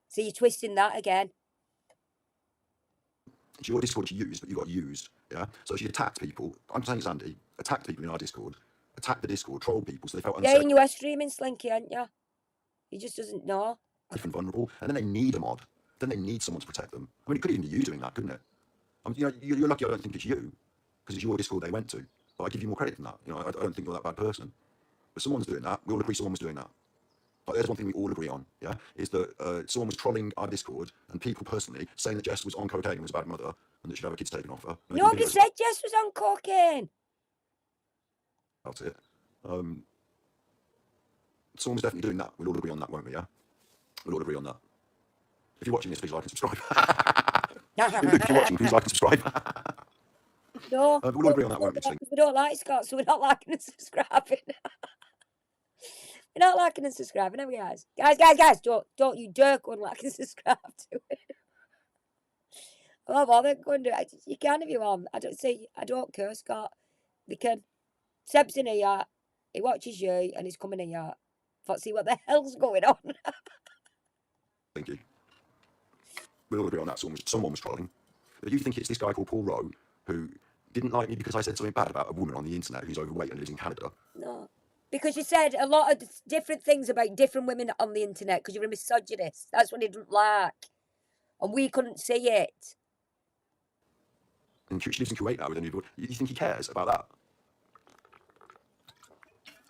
So you're twisting that again. It's your Discord to use, but you got used, yeah? So she attacked people. I'm saying it's Andy. Attacked people in our Discord. Attacked the Discord, trolled people, so they felt unsafe. Yeah, and you were streaming, Slinky, aren't you? He just doesn't know. And vulnerable, and then they need a mod. Then they need someone to protect them. I mean, it could even be you doing that, couldn't it? You know, you're lucky I don't think it's you, because it's your Discord they went to. But I give you more credit than that. You know, I don't think you're that bad person. But someone's doing that. We all agree someone was doing that. But there's one thing we all agree on, yeah, is that someone was trolling our Discord, and people personally saying that Jess was on cocaine and was a bad mother, and that she'd have her kids taken off her. Nobody said Jess was on cocaine. About it. Someone was definitely doing that. We'll all agree on that, won't we, yeah? We'll all agree on that. If you're watching this, please like and subscribe. If you're watching, please like and subscribe. No. We'll all agree on that, won't we? We don't like Scott, so we're not liking and subscribing. We're not liking and subscribing, are we, guys? Guys, don't you dare go and like and subscribe to it. I'm not bothered. Go and do it. You can if you want. I don't care, Scott. They can. Seb's in here. He watches you and he's coming here. Let's see what the hell's going on. Thank you. we'll all agree on that. Someone was trolling. But you think it's this guy called Paul Rowe who didn't like me because I said something bad about a woman on the internet who's overweight and lives in Canada? No. Because you said a lot of different things about different women on the internet because you're a misogynist. That's what he didn't like. And we couldn't see it. And she lives in Kuwait now with a newborn. You think he cares about that?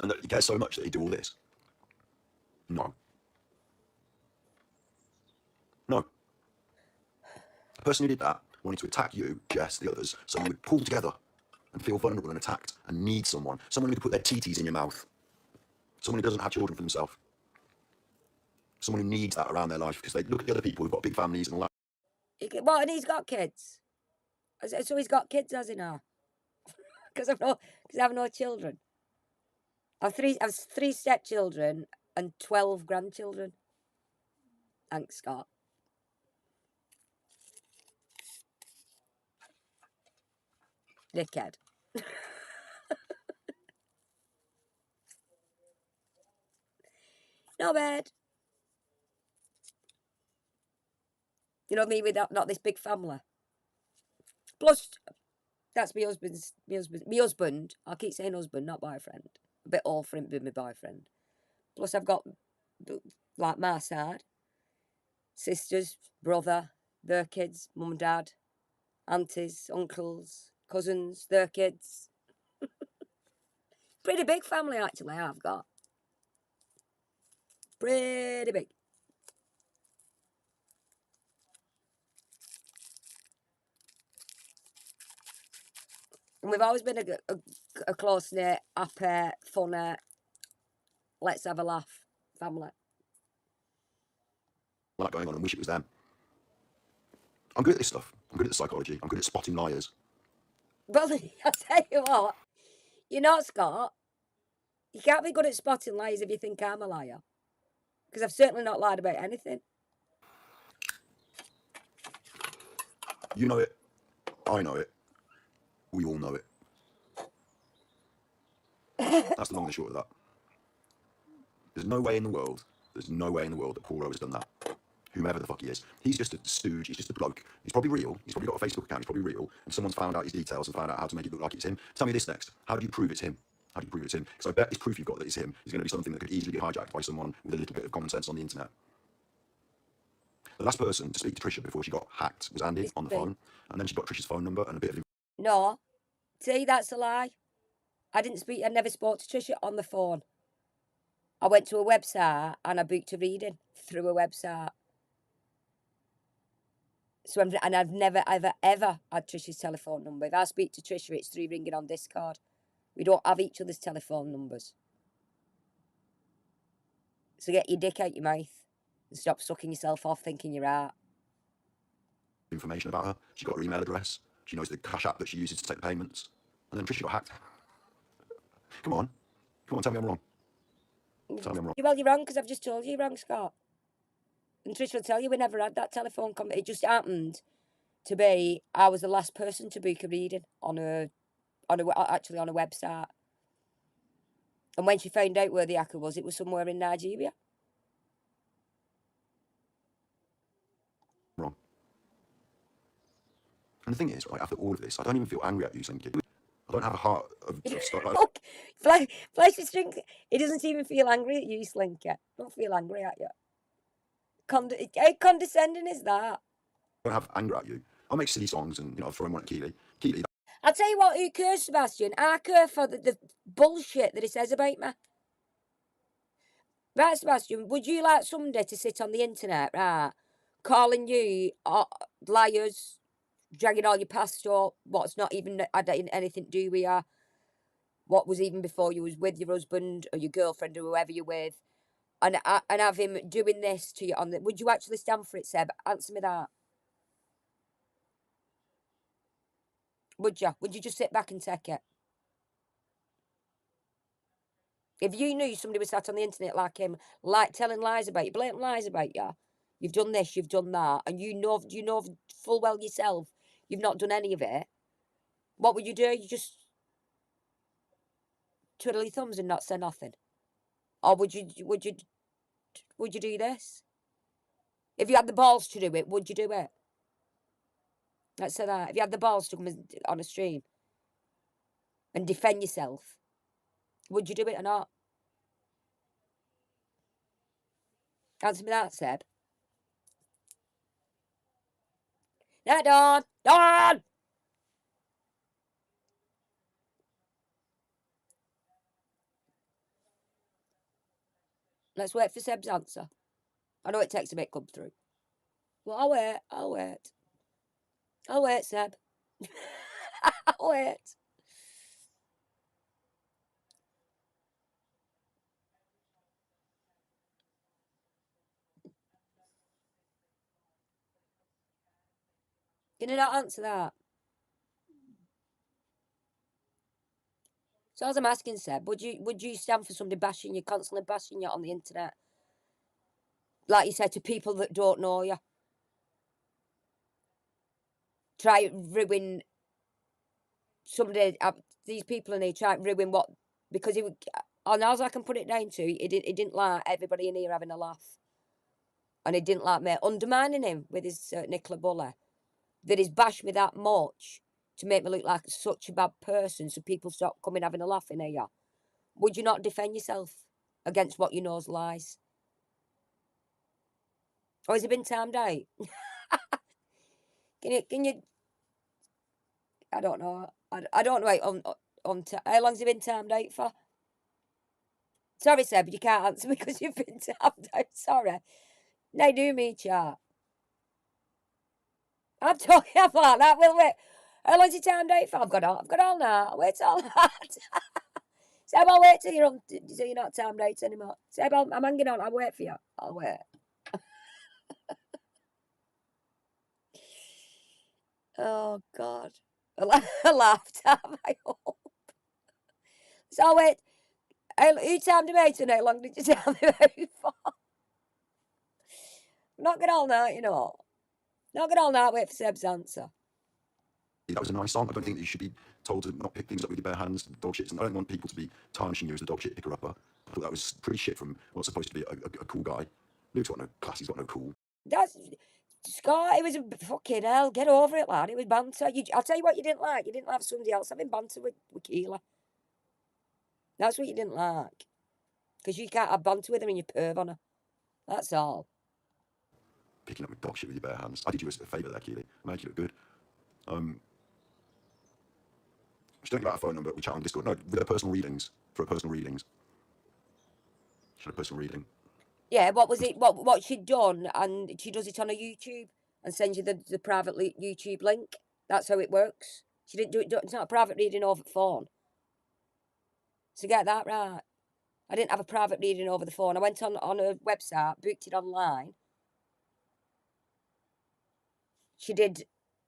And that he cares so much that he'd do all this? No. No. A person who did that wanted to attack you, Jess, the others, so you would pull together and feel vulnerable and attacked and need someone. Someone who could put their TTs in your mouth. Someone who doesn't have children for themselves. Someone who needs that around their life because they look at the other people who've got big families and all that. What? And he's got kids? So he's got kids, has he now? Because I have no children. I've three stepchildren and 12 grandchildren. Thanks, Scott. Dickhead. Not bad. You know me with not this big family. Plus, that's my husband. I keep saying husband, not boyfriend. A bit old for him to be my boyfriend. Plus, I've got, like, my side. Sisters, brother, their kids, mum and dad, aunties, uncles, cousins, their kids. Pretty big family, actually, I've got. Pretty big. And we've always been a close-knit, happy, funny, let's have a laugh family. Like going on and wish it was them. I'm good at this stuff. I'm good at the psychology. I'm good at spotting liars. Well, I'll tell you what, you're not, Scott. You can't be good at spotting lies if you think I'm a liar. Because I've certainly not lied about anything. You know it. I know it. We all know it. That's the long and short of that. There's no way in the world that Paul Rowe has done that. Whomever the fuck he is. He's just a stooge, he's just a bloke. He's probably real, he's probably got a Facebook account, he's probably real, and someone's found out his details and found out how to make it look like it's him. Tell me this next. How do you prove it's him? How do you prove it's him? Because I bet this proof you've got that it's him is going to be something that could easily be hijacked by someone with a little bit of common sense on the internet. The last person to speak to Trisha before she got hacked was Andy on the phone, and then she got Trisha's phone number and a bit of... No. See, that's a lie. I never spoke to Trisha on the phone. I went to a website and I booked a reading through a website. So I've never, ever had Trisha's telephone number. If I speak to Trisha, it's through ringing on Discord. We don't have each other's telephone numbers. So get your dick out your mouth and stop sucking yourself off thinking you're out. information about her. She got her email address. She knows the cash app that she uses to take the payments. And then Trisha got hacked. Come on, tell me I'm wrong. Tell me I'm wrong. Well, you're wrong because I've just told you you're wrong, Scott. And Trish will tell you we never had that telephone conversation. It just happened to be I was the last person to book a reading on a website. And when she found out where the hacker was, it was somewhere in Nigeria. Wrong. And the thing is, right, after all of this, I don't even feel angry at you, Slinky. I don't have a heart of stuff like Look, Flesh is drinking. He doesn't even feel angry at you, Slinky. Don't feel angry at you. How condescending is that? I don't have anger at you. I'll make silly songs and, I'll throw in one at Keely. Keely. I'll tell you what, who cares, Sebastian? I care for the bullshit that he says about me. Right, Sebastian, would you like someday to sit on the internet, right, calling you liars, dragging all your past up, what's not even had anything to do with you, what was even before you was with your husband or your girlfriend or whoever you're with, and have him doing this to you on the... Would you actually stand for it, Seb? Answer me that. Would you? Would you just sit back and take it? If you knew somebody was sat on the internet like him, like telling lies about you, blatant lies about you, you've done this, you've done that, and you know full well yourself you've not done any of it, what would you do? You just twiddle your thumbs and not say nothing? Or would you do this? If you had the balls to do it, would you do it? Let's say that. If you had the balls to come on a stream and defend yourself, would you do it or not? Answer me that, Seb. Night, Dawn! Dawn! Let's wait for Seb's answer. I know it takes a bit to come through. Well, I'll wait. I'll wait. I'll wait, Seb. I'll wait. Can you not answer that? So as I'm asking, Seb, would you stand for somebody bashing you, constantly bashing you on the internet? Like you said, to people that don't know you. Try ruin somebody, these people in here try to ruin what, because he would, and as I can put it down to, he didn't like everybody in here having a laugh. And he didn't like me undermining him with his Nicola Bully. That he's bashed me that much to make me look like such a bad person so people stop coming having a laugh in here. Would you not defend yourself against what you know's lies? Or has it been timed out? Can you, I don't know. I don't know how long's it been timed out for? Sorry, Seb, you can't answer because you've been timed out. Sorry. Now do me, chat. I'm talking about that. Will wait. How long's it timed out for? I've got all night. I'll wait all night. Seb, I'll wait till you're not timed out anymore. Seb, I'm hanging on. I'll wait for you. I'll wait. Oh, God. A lifetime, I hope. So I'll wait. Who timed him out and how long did you tell me out for? Not good all night, you know. Not good all night, wait for Seb's answer. That was a nice song. I don't think that you should be told to not pick things up with your bare hands, dog shit. And I don't want people to be tarnishing you as the dog shit picker-upper. I thought that was pretty shit from what's supposed to be a cool guy. Luke's got no class, he's got no cool. That's Scott, it was a fucking hell. Get over it, lad. It was banter. I'll tell you what you didn't like. You didn't like somebody else having banter with Keela. That's what you didn't like. Because you can't have banter with her and you perv on her. That's all. Picking up with dog shit with your bare hands. I did you a favour there, Keely. I made you look good. She don't give out a phone number. We chat on Discord. No, with her personal readings. For her personal readings. She had a personal reading. Yeah, what was it? What she'd done, and she does it on her YouTube and sends you the private YouTube link. That's how it works. She didn't do it. It's not a private reading over the phone. So get that right. I didn't have a private reading over the phone. I went on her website, booked it online. She did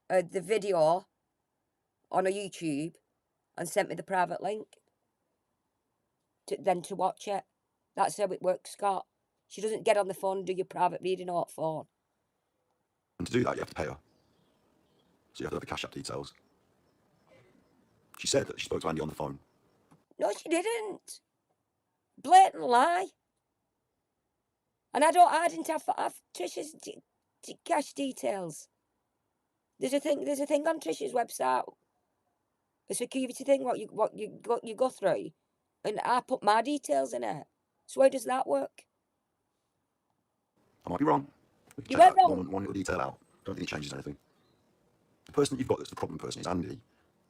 the video on her YouTube and sent me the private link to watch it. That's how it works, Scott. She doesn't get on the phone and do your private reading over the phone. And to do that, you have to pay her. So you have to have the cash app details. She said that she spoke to Andy on the phone. No, she didn't. Blatant lie. And I didn't have Trish's cash details. There's a thing on Trish's website, a security thing. What you go through, and I put my details in it. So how does that work? I might be wrong. You went wrong. One little detail out. Don't think it changes anything. The person that you've got that's the problem person is Andy.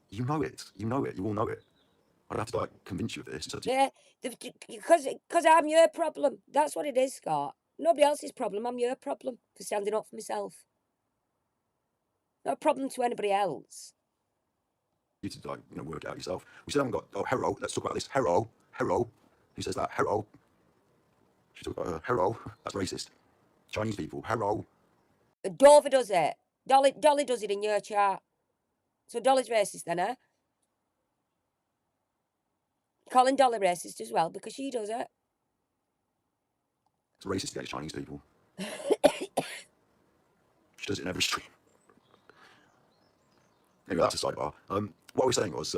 You know it. You know it. You all know it. I don't have to convince you of this. Yeah, because I'm your problem. That's what it is, Scott. Nobody else's problem. I'm your problem for standing up for myself. Not a problem to anybody else. You to work it out yourself. We still haven't got Hero. Let's talk about this. Hero. Who says that? Hero. She talked about Hero. That's racist. Chinese people. Hero. Dover does it. Dolly does it in your chat. So Dolly's racist then, eh? Calling Dolly racist as well because she does it. It's racist against Chinese people. She does it in every stream. Anyway, that's a sidebar. What I was saying was,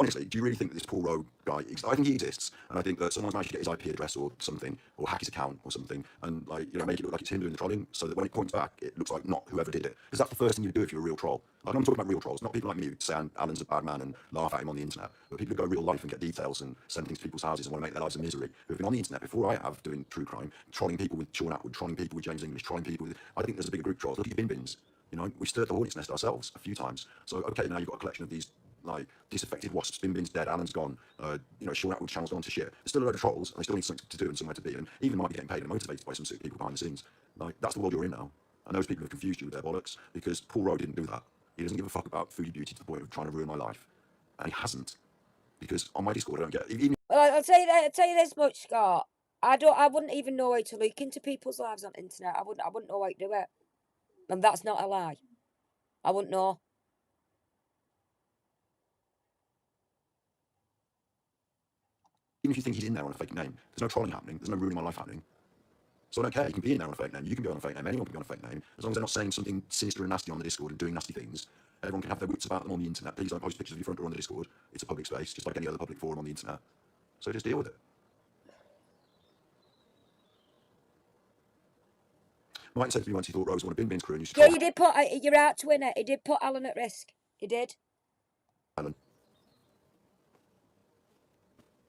honestly, do you really think that this Paul Rowe guy I think he exists, and I think that someone's managed to get his IP address or something, or hack his account or something, and like, you know, make it look like it's him doing the trolling, so that when it points back, it looks like not whoever did it. Because that's the first thing you do if you're a real troll. Like, I'm talking about real trolls, not people like me who say Alan's a bad man and laugh at him on the internet, but people who go real life and get details and send things to people's houses and want to make their lives a misery, who have been on the internet before I have doing true crime, trolling people with Sean Atwood, trolling people with James English, trolling people with... I think there's a bigger group of trolls. Look at your bin bins. You know, we stirred the hornet's nest ourselves a few times. So, okay, now you've got a collection of these, like, disaffected wasps. Bin bin's dead, Alan's gone, you know, Sean Atwood's channel's gone to shit. There's still a load of trolls, and they still need something to do and somewhere to be, and even might be getting paid and motivated by some sick people behind the scenes. Like, that's the world you're in now. And those people have confused you with their bollocks, because Paul Rowe didn't do that. He doesn't give a fuck about foodie beauty to the point of trying to ruin my life. And he hasn't. Because on my Discord, I don't get... Even Well, I'll tell you this much, Scott. I wouldn't even know how to look into people's lives on the internet. I wouldn't know how to do it. And that's not a lie. I wouldn't know. even if you think he's in there on a fake name, there's no trolling happening, there's no ruining my life happening. So I don't care, you can be in there on a fake name, you can be on a fake name, anyone can be on a fake name, as long as they're not saying something sinister and nasty on the Discord and doing nasty things. Everyone can have their wits about them on the internet. Please don't post pictures of your front door on the Discord. It's a public space, just like any other public forum on the internet. So just deal with it. Martin said to me once he thought Rose wanted bin bin's crew and used to Yeah, troll you did put, you're out to win it. He did put Alan at risk. He did. Alan.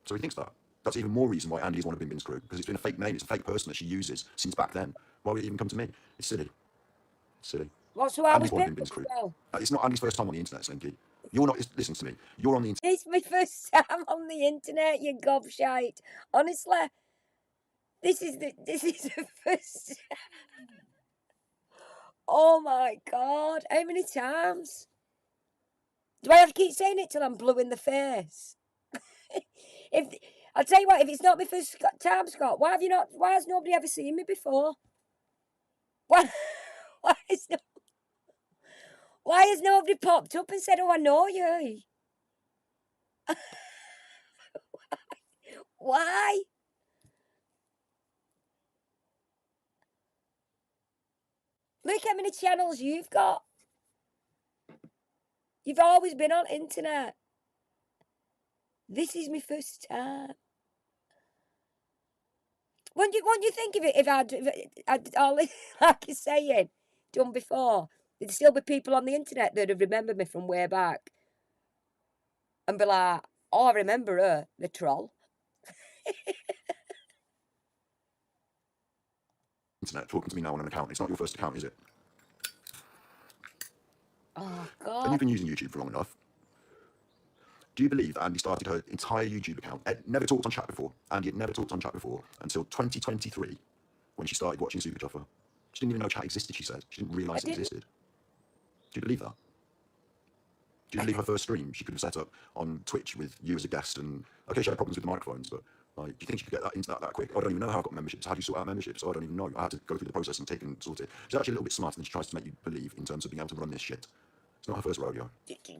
So he thinks that. That's even more reason why Andy's one of bin bin's crew, because it's been a fake name, it's a fake person that she uses since back then. Why would it even come to me? It's silly. It's silly. What's so I was Andy's one of bin bin's crew. It's not Andy's first time on the internet, Slinky. You're not, listen to me, you're on the internet. It's my first time on the internet, you gobshite. Honestly, this is the first. Oh my God, how many times? Do I have to keep saying it till I'm blue in the face? I'll tell you what, if it's not my first time, Scott, why has nobody ever seen me before? Why has nobody popped up and said, oh, I know you? Why? Look how many channels you've got. You've always been on internet. This is my first time. Wouldn't you think of it if I'd like you're saying, done before? There'd still be people on the internet that'd have remembered me from way back. And be like, oh, I remember her, the troll. Internet talking to me now on an account. It's not your first account, is it? Oh, God. And you've been using YouTube for long enough. Do you believe that Andy started her entire YouTube account? Ed never talked on chat before. Andy had never talked on chat before until 2023, when she started watching Super Chuffer. She didn't even know chat existed, she said. She didn't realise it existed. Do you believe that? Do you believe her first stream she could have set up on Twitch with you as a guest? And okay, she had problems with the microphones, but like, do you think she could get that into that quick? I don't even know how I got memberships. How do you sort out memberships? I don't even know. I had to go through the process and take and sort it. She's actually a little bit smarter than she tries to make you believe in terms of being able to run this shit. It's not her first rodeo.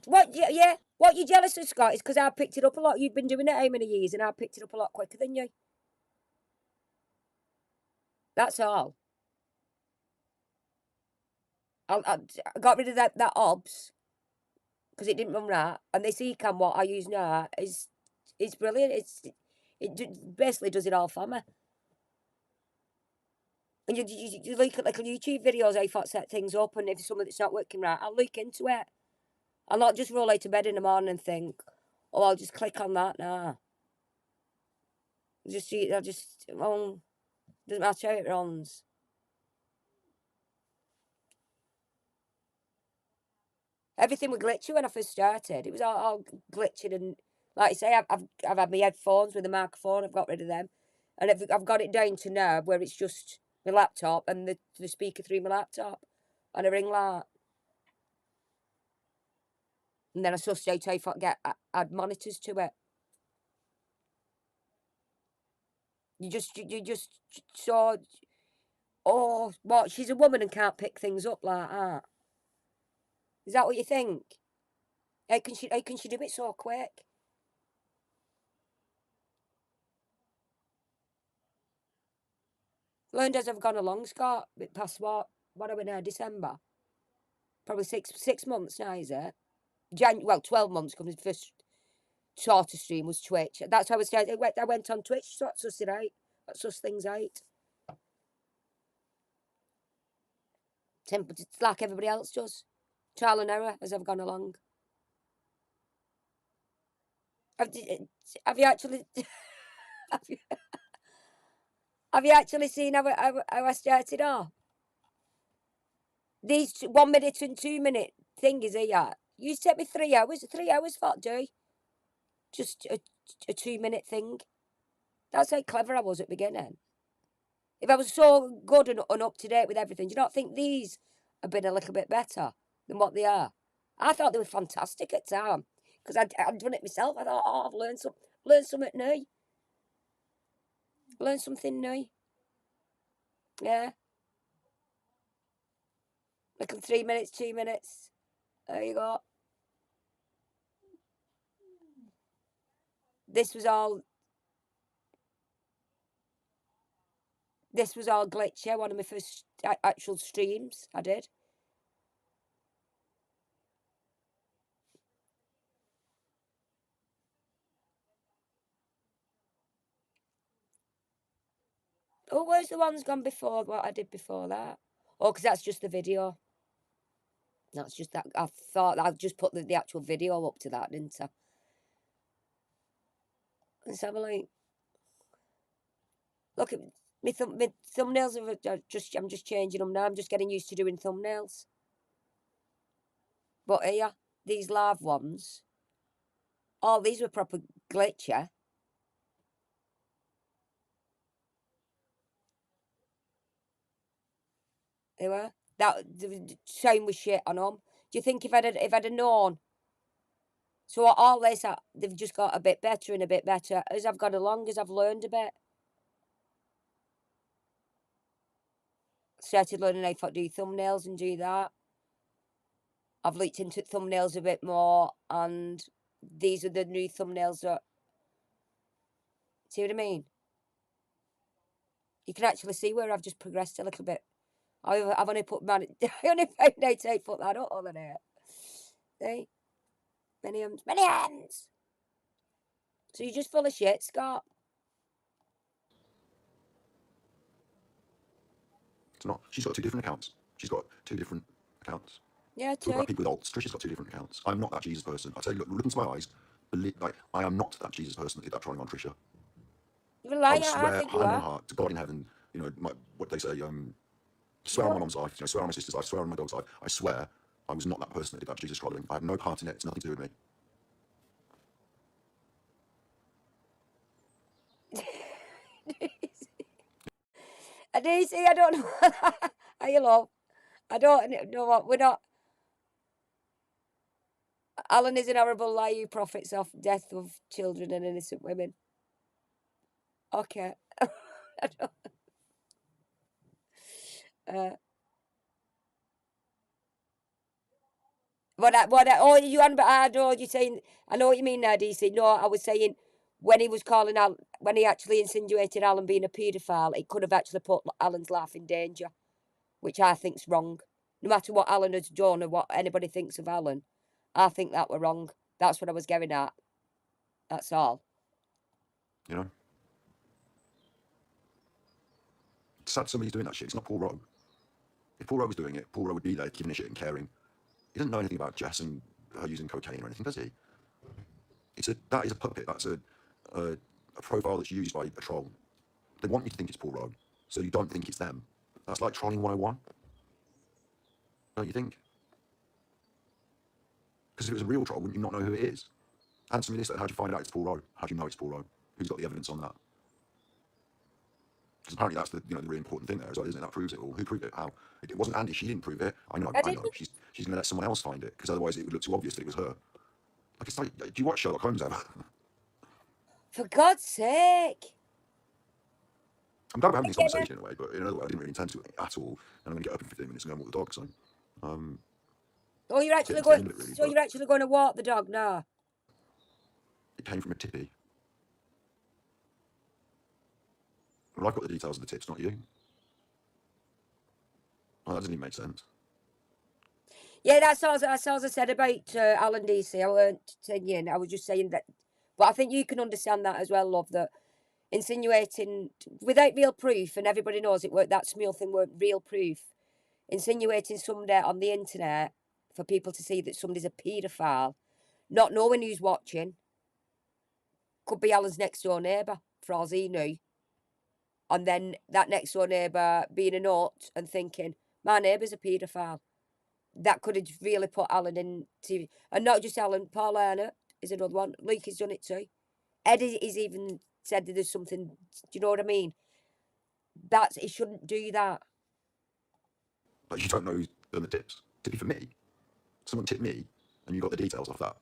What? Yeah. What you're jealous of, Scott, is because I picked it up a lot. You've been doing it how many years, and I picked it up a lot quicker than you. That's all. I got rid of that OBS because it didn't run right, and this Ecam what I use now is brilliant. It basically does it all for me. And you look at like YouTube videos, how you set things up, and if there's something that's not working right, I'll look into it. I'll not just roll out to bed in the morning and think, oh, I'll just click on that now. Doesn't matter how it runs. Everything was glitchy when I first started. It was all glitching, and like I say, I've had my headphones with the microphone. I've got rid of them, and I've got it down to now where it's just my laptop and the speaker through my laptop and a ring light. And then I sussed out how to add monitors to it. You just saw, oh, what? She's a woman and can't pick things up like that. Is that what you think? How can she do it so quick? Learned as I've gone along, Scott. Past what are we now? December. Probably six months now, is it? 12 months comes first. sort of stream was Twitch. That's how I started. I went on Twitch, so that's us it out. That's us things out. Simple. It's like everybody else does. Trial and error as I've gone along. Have you actually have you actually seen how I started off? These 1 minute and 2 minute thing is here. You take me 3 hours. 3 hours for do. Just a 2 minute thing. That's how clever I was at the beginning. If I was so good and up to date with everything, do you not think these have been a little bit better than what they are? I thought they were fantastic at the time because I'd done it myself. I thought, oh, I've learned something new. Learn something new. Yeah. Little 3 minutes, 2 minutes. There you go. This was all glitchy. One of my first actual streams I did. Oh, where's the ones gone before what I did before that? Oh, because that's just the video. That's just that. I thought I'd just put the actual video up to that, didn't I? Let's have a look. Look at my thumbnails. I'm just changing them now. I'm just getting used to doing thumbnails. But here, these live ones. Oh, these were proper glitchy. They were. The sound was shit on them. Do you think if I'd have known? So all this, they've just got a bit better and a bit better as I've gone along, as I've learned a bit. Started learning how to do thumbnails and do that. I've looked into thumbnails a bit more, and these are the new thumbnails that. See what I mean? You can actually see where I've just progressed a little bit. I've only put I only found out how to put that up on there. See? Many hands. So you're just full of shit, Scott. It's not. She's got 2 different accounts. She's got 2 different accounts. Yeah, Talk about too. people with alts. Trisha's got 2 different accounts. I'm not that Jesus person. I tell you, look into my eyes. I am not that Jesus person that did that trolling on Trisha. You're a I liar. will I swear, think you hand on are. heart, to God in heaven, you know, what they say, swear on my mum's life, swear on my sister's life, swear on my dog's life. I swear I was not that person that did that Jesus trolling. I have no part in it. It's nothing to do with me. DC, I don't know. Are you love? I don't know what we're not. Alan is an horrible liar who profits off death of children and innocent women. Okay. I don't, oh, you on, but I know you're saying, I know what you mean now, DC. No, I was saying when he was calling Alan, when he actually insinuated Alan being a paedophile, it could have actually put Alan's life in danger, which I think's wrong. No matter what Alan has done or what anybody thinks of Alan, I think that were wrong. That's what I was getting at. That's all. You know? It's sad somebody's doing that shit. It's not Paul Rowe. If Paul Rowe was doing it, Paul Rowe would be there giving a shit and caring. He doesn't know anything about Jess and her using cocaine or anything, does he? That is a puppet. That's a profile that's used by a troll. They want you to think it's Paul Rowe, so you don't think it's them. That's like trolling 101. Don't you think? Because if it was a real troll, wouldn't you not know who it is? Answer me this: how do you find out it's Paul Rowe? How do you know it's Paul Rowe? Who's got the evidence on that? Because apparently that's the really important thing there as well, isn't it? That proves it all. Who proved it? How? It wasn't Andy. She didn't prove it. I know. She's going to let someone else find it because otherwise it would look too obvious that it was her. Like it's like, do you watch Sherlock Holmes ever? For God's sake. I'm glad we're having this conversation in a way, but in another way, I didn't really intend to at all. And I'm going to get up in 15 minutes and go and walk the dog. So, oh, you're actually going. Really, so you're actually going to walk the dog now? It came from a tippy. Well, I've got the details of the tips, not you. Well, that doesn't even make sense. Yeah, that's all I said about Alan DC. I weren't saying. I was just saying that But I think you can understand that as well, love, that insinuating without real proof, and everybody knows it, that Smule thing weren't real proof. Insinuating somebody on the internet for people to see that somebody's a paedophile, not knowing who's watching, could be Alan's next door neighbour, for all he knew. And then that next door neighbour being a nut and thinking, my neighbour's a paedophile. That could have really put Alan into, and not just Alan, Paul Arnott is another one. Luke has done it too. Eddie has even said that there's something, do you know what I mean? He shouldn't do that. Like, you don't know who's done the tips. Tippy for me. Someone tipped me, and you got the details off that.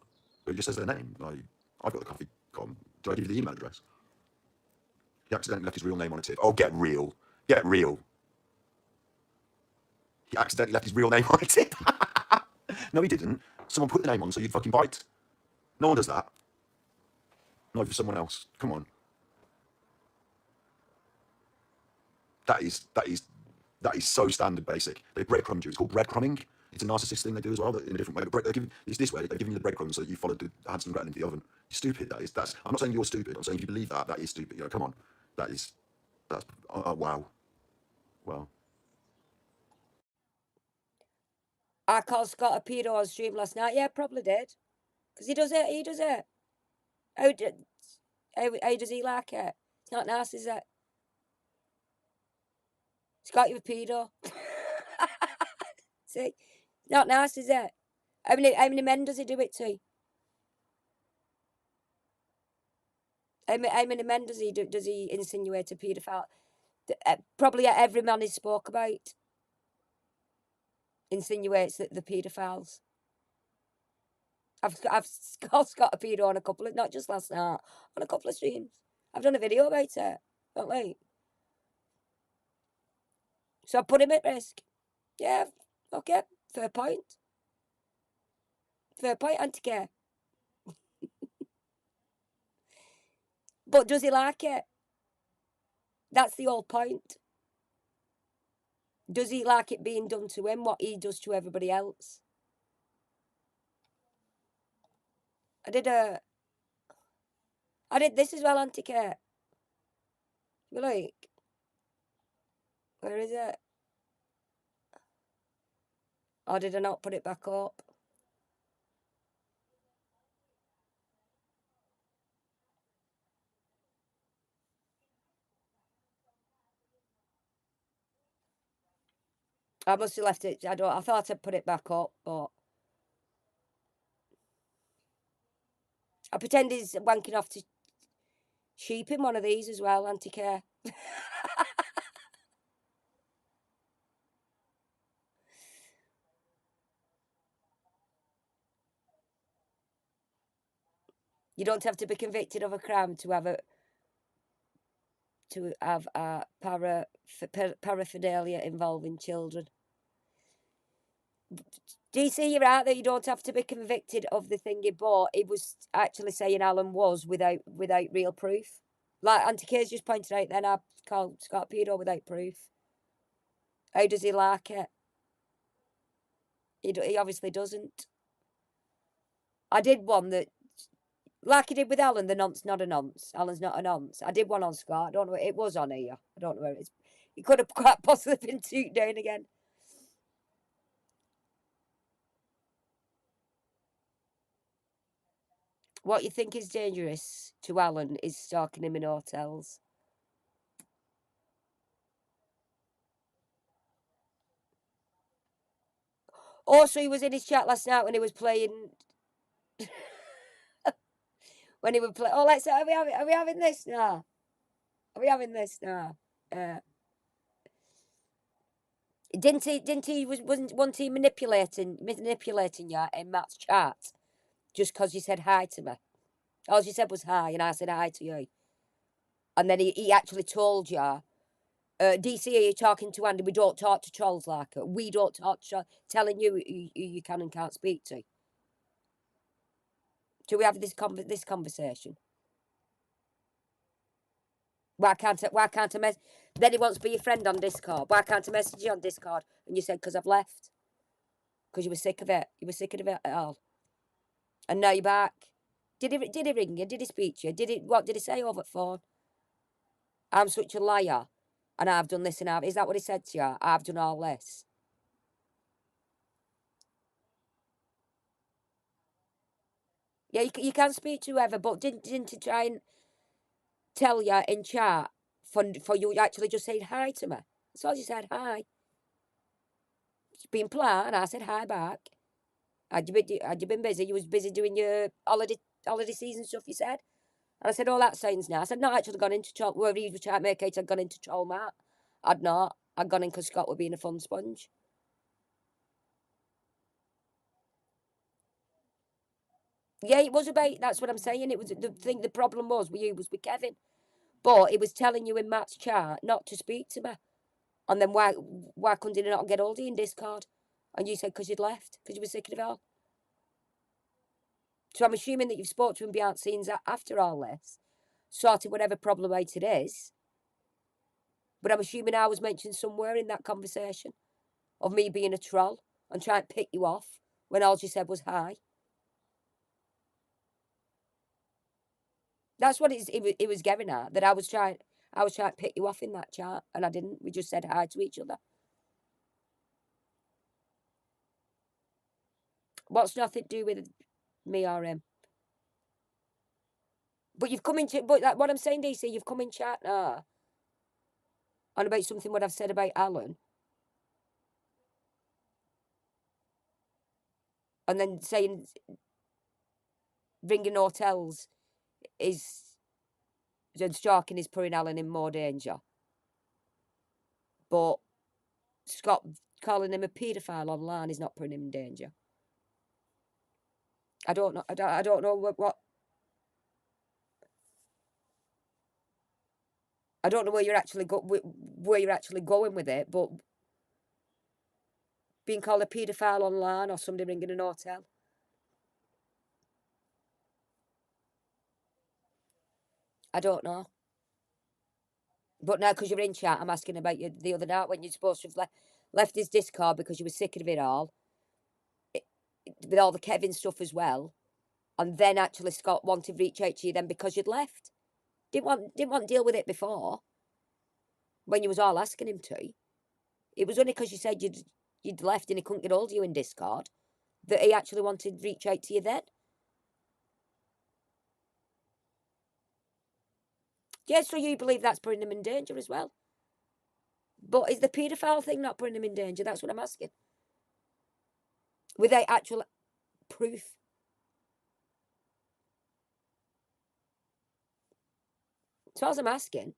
But it just says their name. Like, I've got the coffee com. Do I give you the email address? He accidentally left his real name on a tip. Oh, get real. Get real. He accidentally left his real name on a tip. No, he didn't. Someone put the name on so you'd fucking bite. No one does that. Not for someone else. Come on. That is so standard basic. They breadcrumbed you. It's called breadcrumbing. It's a narcissist thing they do as well, in a different way. But it's this way. They're giving you the breadcrumbs so that you followed the Hansel and Gretel into the oven. You're stupid. That's. I'm not saying you're stupid. I'm saying if you believe that, that is stupid. You know, come on. That's. Wow. Wow. I called Scott a pedo on stream last night. Yeah, probably did. Because he does it. He does it. How does he like it? It's not nice, is it? Scott, you're a pedo. See? Not nice, is it? How many men does he do it to? How many men does he insinuate a paedophile? Probably every man he spoke about insinuates that the paedophiles. I've got a pedo on a couple of, not just last night, on a couple of streams. I've done a video about it. Don't like. So I put him at risk. Yeah, okay, fair point. Fair point, anti-care. But does he like it? That's the whole point. Does he like it being done to him, what he does to everybody else? I did this as well, anti-care. Like, where is it? Or did I not put it back up? I must have left it. I thought I'd put it back up, but I pretend he's wanking off to sheep in one of these as well, anti-care. You don't have to be convicted of a crime to have paraphernalia involving children. DC, you're right that you don't have to be convicted of the thing he bought. He was actually saying Alan was without real proof. Like Auntie Kay's just pointed out then, I called Scott pedo without proof. How does he like it? He obviously doesn't. I did one that, like I did with Alan, the nonce, not a nonce. Alan's not a nonce. I did one on Scott. I don't know. It was on here. I don't know where it is. It could have quite possibly been toot down again. What you think is dangerous to Alan is stalking him in hotels. Also, he was in his chat last night when he was playing. When he would play. Oh, let's. Are we having this now? Are we having this now? Didn't he wasn't he manipulating you in Matt's chat just because you said hi to me? All you said was hi, and I said hi to you. And then he actually told you, DC, are you talking to Andy? We don't talk to trolls like it. We don't talk to telling you who you can and can't speak to. Do we have this conversation? Why can't I message? Then he wants to be your friend on Discord. Why can't I message you on Discord? And you said, because I've left. Because you were sick of it. You were sick of it at all. And now you're back. Did he ring you? Did he speak to you? What did he say over the phone? I'm such a liar, and I've done this and I've. Is that what he said to you? I've done all this. Yeah, you can speak to whoever, but didn't he try and tell you in chat for you actually just saying hi to me? That's all you said, hi. Being polite, and I said hi back. Had you been busy? You was busy doing your holiday season stuff, you said? And I said, oh, that sounds nice. I'd not actually gone into troll. Whoever he was trying to make it, I'd gone into troll Matt. I'd not. I'd gone in because Scott were being a fun sponge. Yeah, it was about, that's what I'm saying. It was the thing, the problem was with you was with Kevin. But it was telling you in Matt's chat not to speak to me. And then why couldn't he not get hold of you in Discord? And you said because you'd left, because you were sick of it all. So I'm assuming that you've spoke to him behind the scenes after all this, sorted whatever problem out it is. But I'm assuming I was mentioned somewhere in that conversation of me being a troll and trying to pick you off when all you said was hi. That's what it was getting at, that I was trying to pick you off in that chat, and I didn't. We just said hi to each other. What's nothing to do with me or him? But you've come into, but like, what I'm saying, DC, you've come in chat now on about something what I've said about Alan, and then saying ringing hotels is and stalking is putting Alan in more danger. But Scott calling him a paedophile online is not putting him in danger. I don't know. I don't know what. I don't know where you're actually going with it, but being called a paedophile online or somebody ringing an hotel. I don't know. But now, because you're in chat, I'm asking about you the other night when you're supposed to have left his Discord because you were sick of it all, with all the Kevin stuff as well. And then actually Scott wanted to reach out to you then because you'd left. Didn't want to deal with it before when you was all asking him to. It was only because you said you'd left and he couldn't get hold of you in Discord that he actually wanted to reach out to you then. Yeah, so you believe that's putting him in danger as well. But is the paedophile thing not putting him in danger? That's what I'm asking. Without actual proof. So as I'm asking,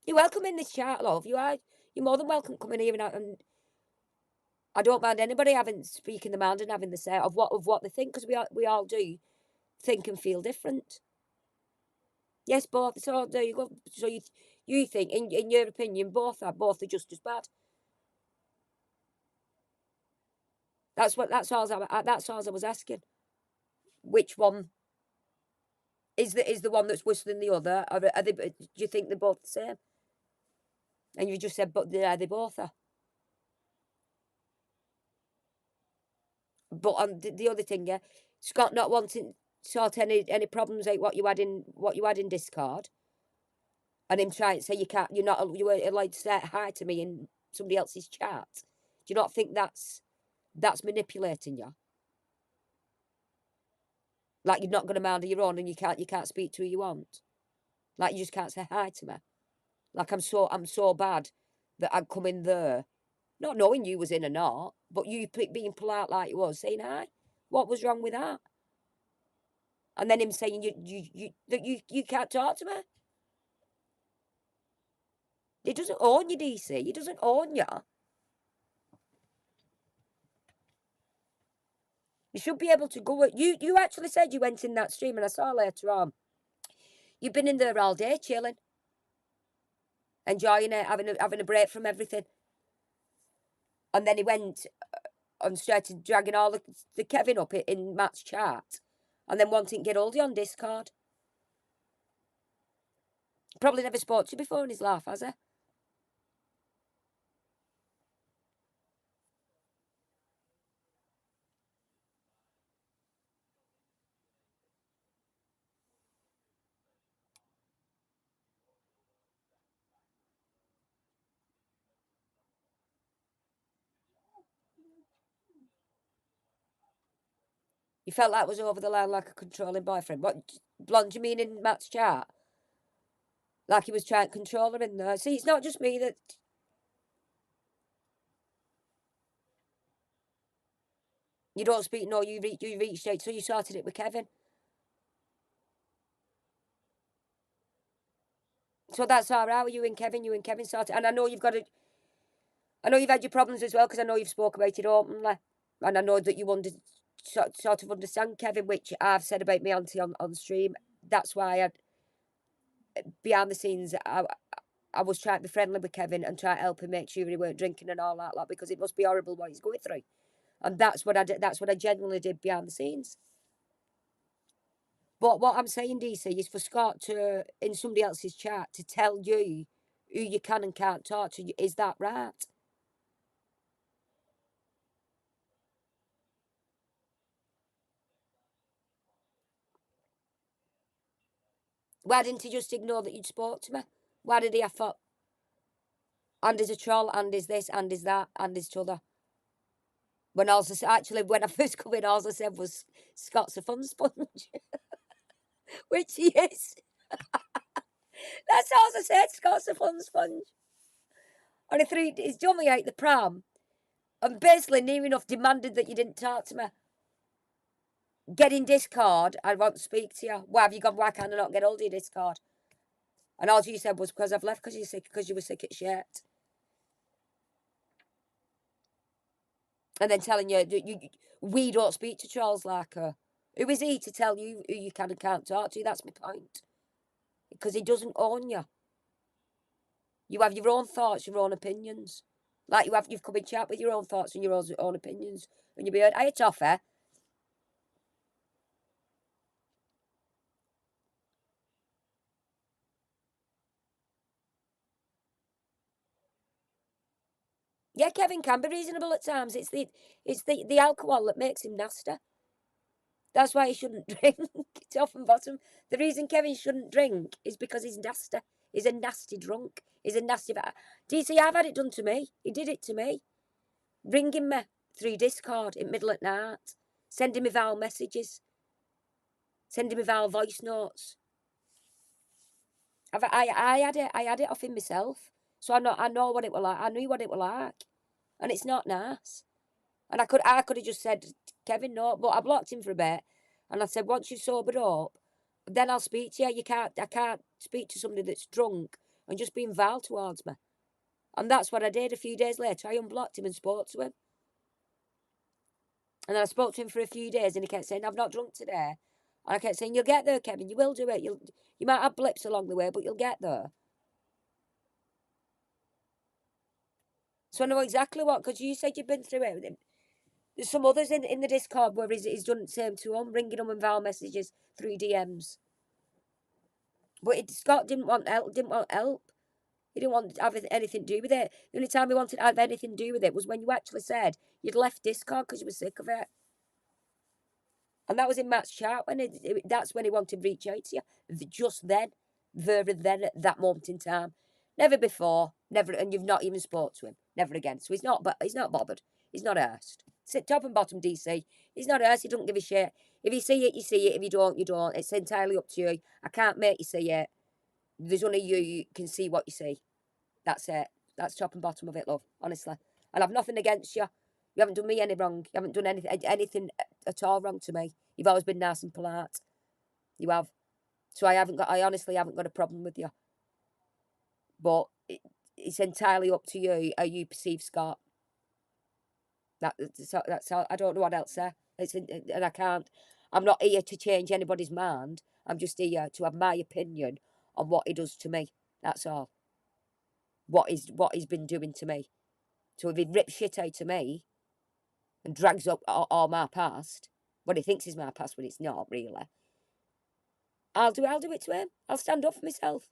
you're welcome in this chat, love. You're more than welcome coming here and I don't mind anybody speaking the mind and having the say of what they think, because we all do think and feel different. Yes, both. So there you go. So you think, in your opinion, both are just as bad. That's all. That's all I was asking. Which one is the one that's worse than the other? Are they? Do you think they're both the same? And you just said, but yeah, they both are. But on the other thing, yeah, Scott not wanting to sort any problems out what you had in Discord, and him trying to say you weren't allowed to say hi to me in somebody else's chat. Do you not think that's manipulating you? Like you're not going to mind your own, and you can't speak to who you want. Like you just can't say hi to me. Like I'm so bad that I'd come in there, not knowing you was in or not, but you being polite like you was, saying hi. What was wrong with that? And then him saying you can't talk to me. He doesn't own you, DC. He doesn't own you. You should be able to go. You actually said you went in that stream, and I saw later on. You've been in there all day, chilling, enjoying it, having a break from everything. And then he went and started dragging all the Kevin up in Matt's chat, and then wanting to get hold of you on Discord. Probably never spoke to you before in his life, has he? You felt that was over the line, like a controlling boyfriend. What, blonde, you mean in Matt's chat? Like he was trying to control her in there. See, it's not just me that... You don't speak, no, you reached out, so you sorted it with Kevin. So that's all right with you and Kevin sorted. And I know you've got to... I know you've had your problems as well, because I know you've spoke about it openly. And I know that you sort of understand Kevin, which I've said about me auntie on stream. That's why behind the scenes, I was trying to be friendly with Kevin and try to help him make sure he weren't drinking and all that, like, because it must be horrible what he's going through. And that's what I did. That's what I genuinely did behind the scenes. But what I'm saying, DC, is for Scott to, in somebody else's chat, to tell you who you can and can't talk to. Is that right? Why didn't he just ignore that you'd spoke to me? Why did he have thought, and is a troll, and is this, and is that, and is t'other? When actually, when I first come in, all I said was, Scott's a fun sponge. Which he is. That's all I said, Scott's a fun sponge. And he's done me out the pram, and basically near enough demanded that you didn't talk to me. Get in Discord, I want to speak to you. Why have you gone, why can't I not get hold of your Discord? And all you said was, because I've left because you were sick at shit. And then telling you, we don't speak to trolls like her. Who is he to tell you who you can and can't talk to? That's my point. Because he doesn't own you. You have your own thoughts, your own opinions. Like you've come in chat with your own thoughts and your own opinions. And you'll be heard, hey, Chuffer. Yeah, Kevin can be reasonable at times. It's the alcohol that makes him nasty. That's why he shouldn't drink. Top and bottom. The reason Kevin shouldn't drink is because he's nasty. He's a nasty drunk. He's a nasty... DC, I've had it done to me. He did it to me. Ringing me through Discord in middle at night. Sending me vile messages. Sending me vile voice notes. I had it off him myself. So I know what it was like. I knew what it was like. And it's not nice. And I could have just said, Kevin, no, but I blocked him for a bit. And I said, once you've sobered up, then I'll speak to you. I can't speak to somebody that's drunk and just being vile towards me. And that's what I did. A few days later, I unblocked him and spoke to him. And then I spoke to him for a few days and he kept saying, I've not drunk today. And I kept saying, you'll get there, Kevin. You will do it. You might have blips along the way, but you'll get there. So I know exactly what, because you said you've been through it with him. There's some others in the Discord where he's done the same to him, ringing them and vile messages through DMs. But Scott didn't want help. He didn't want to have anything to do with it. The only time he wanted to have anything to do with it was when you actually said you'd left Discord because you were sick of it. And that was in Matt's chat that's when he wanted to reach out to you. Just then, at that moment in time. Never before, never, and you've not even spoke to him. Never again. So he's not bothered. He's not arsed. Sit top and bottom, DC. He's not arsed. He doesn't give a shit. If you see it, you see it. If you don't, you don't. It's entirely up to you. I can't make you see it. There's only you can see what you see. That's it. That's top and bottom of it, love. Honestly. And I've nothing against you. You haven't done me any wrong. You haven't done anything at all wrong to me. You've always been nice and polite. You have. So I honestly haven't got a problem with you. But it's entirely up to you how you perceive Scott. That's all. I don't know what else to say. And I can't. I'm not here to change anybody's mind. I'm just here to have my opinion on what he does to me. That's all. What he's been doing to me. So if he rips shit out of me and drags up all my past, what he thinks is my past when it's not really, I'll do it to him. I'll stand up for myself.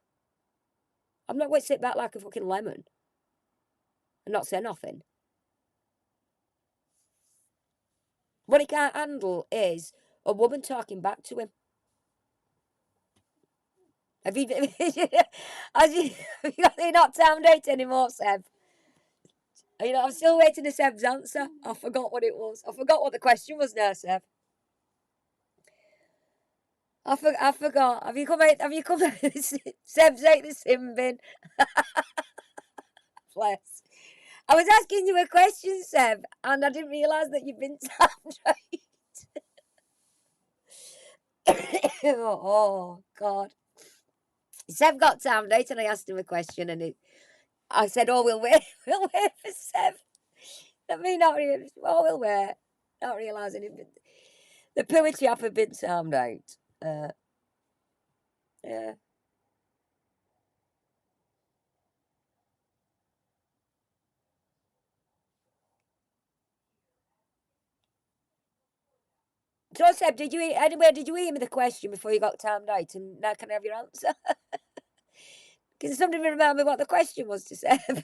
I'm not going to sit back like a fucking lemon and not say nothing. What he can't handle is a woman talking back to him. Have you not timed out anymore, Seb? I'm still waiting for Seb's answer. I forgot what it was. I forgot what the question was now, Seb. I forgot. Have you come out? Have you come out? Seb's out the sim bin. Bless. I was asking you a question, Seb, and I didn't realise that you'd been timed right. Oh, God. Seb got timed out and I asked him a question and I said, oh, we'll wait. We'll wait for Seb. That me not really, oh, we'll wait. Not realising it. The poetry chap had been timed out. Yeah. So, Seb, did you hear me the question before you got timed out? And now can I have your answer? Because somebody remind me what the question was to Seb.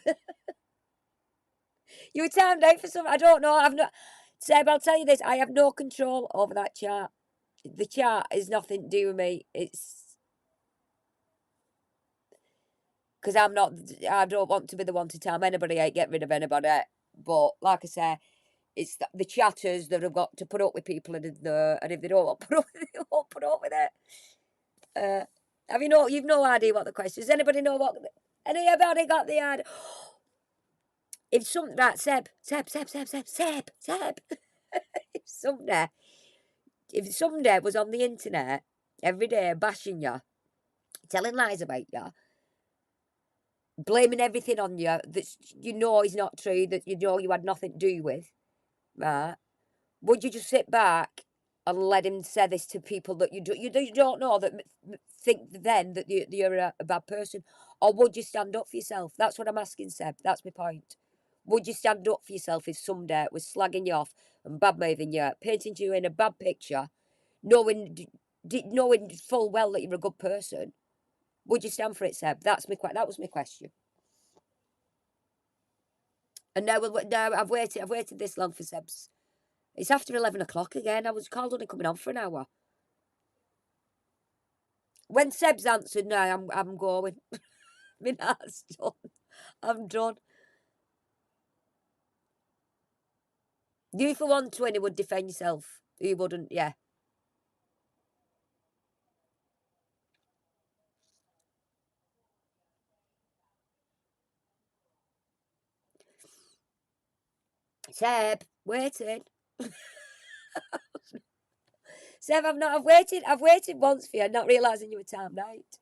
You were timed out for something. I don't know. I've not. Seb, I'll tell you this. I have no control over that chart. The chart is nothing to do with me. It's because I'm not. I don't want to be the one to time anybody out, get rid of anybody. But like I say, it's the chatters that have got to put up with people, and if they don't want to put up, they won't put up with it. Have you you've no idea what the question is? Does anybody know what? Anybody got the idea? If some right, Seb. If somebody was on the internet every day bashing you, telling lies about you, blaming everything on you that you know is not true, that you know you had nothing to do with, right? Would you just sit back and let him say this to people that you don't know that think then that you're a bad person, or would you stand up for yourself? That's what I'm asking, Seb. That's my point. Would you stand up for yourself if somebody was slagging you off and bad mouthing you, painting you in a bad picture, knowing knowing full well that you're a good person? Would you stand for it, Seb? That was my question. And now I've waited. I've waited this long for Seb's. It's after 11 o'clock again. I was called on and coming on for an hour. When Seb's answered, no, I'm going. My heart's done. I'm done. You for 120 would defend yourself. You wouldn't, yeah. Seb, waiting. Seb, I've waited once for you, not realising you were timed out.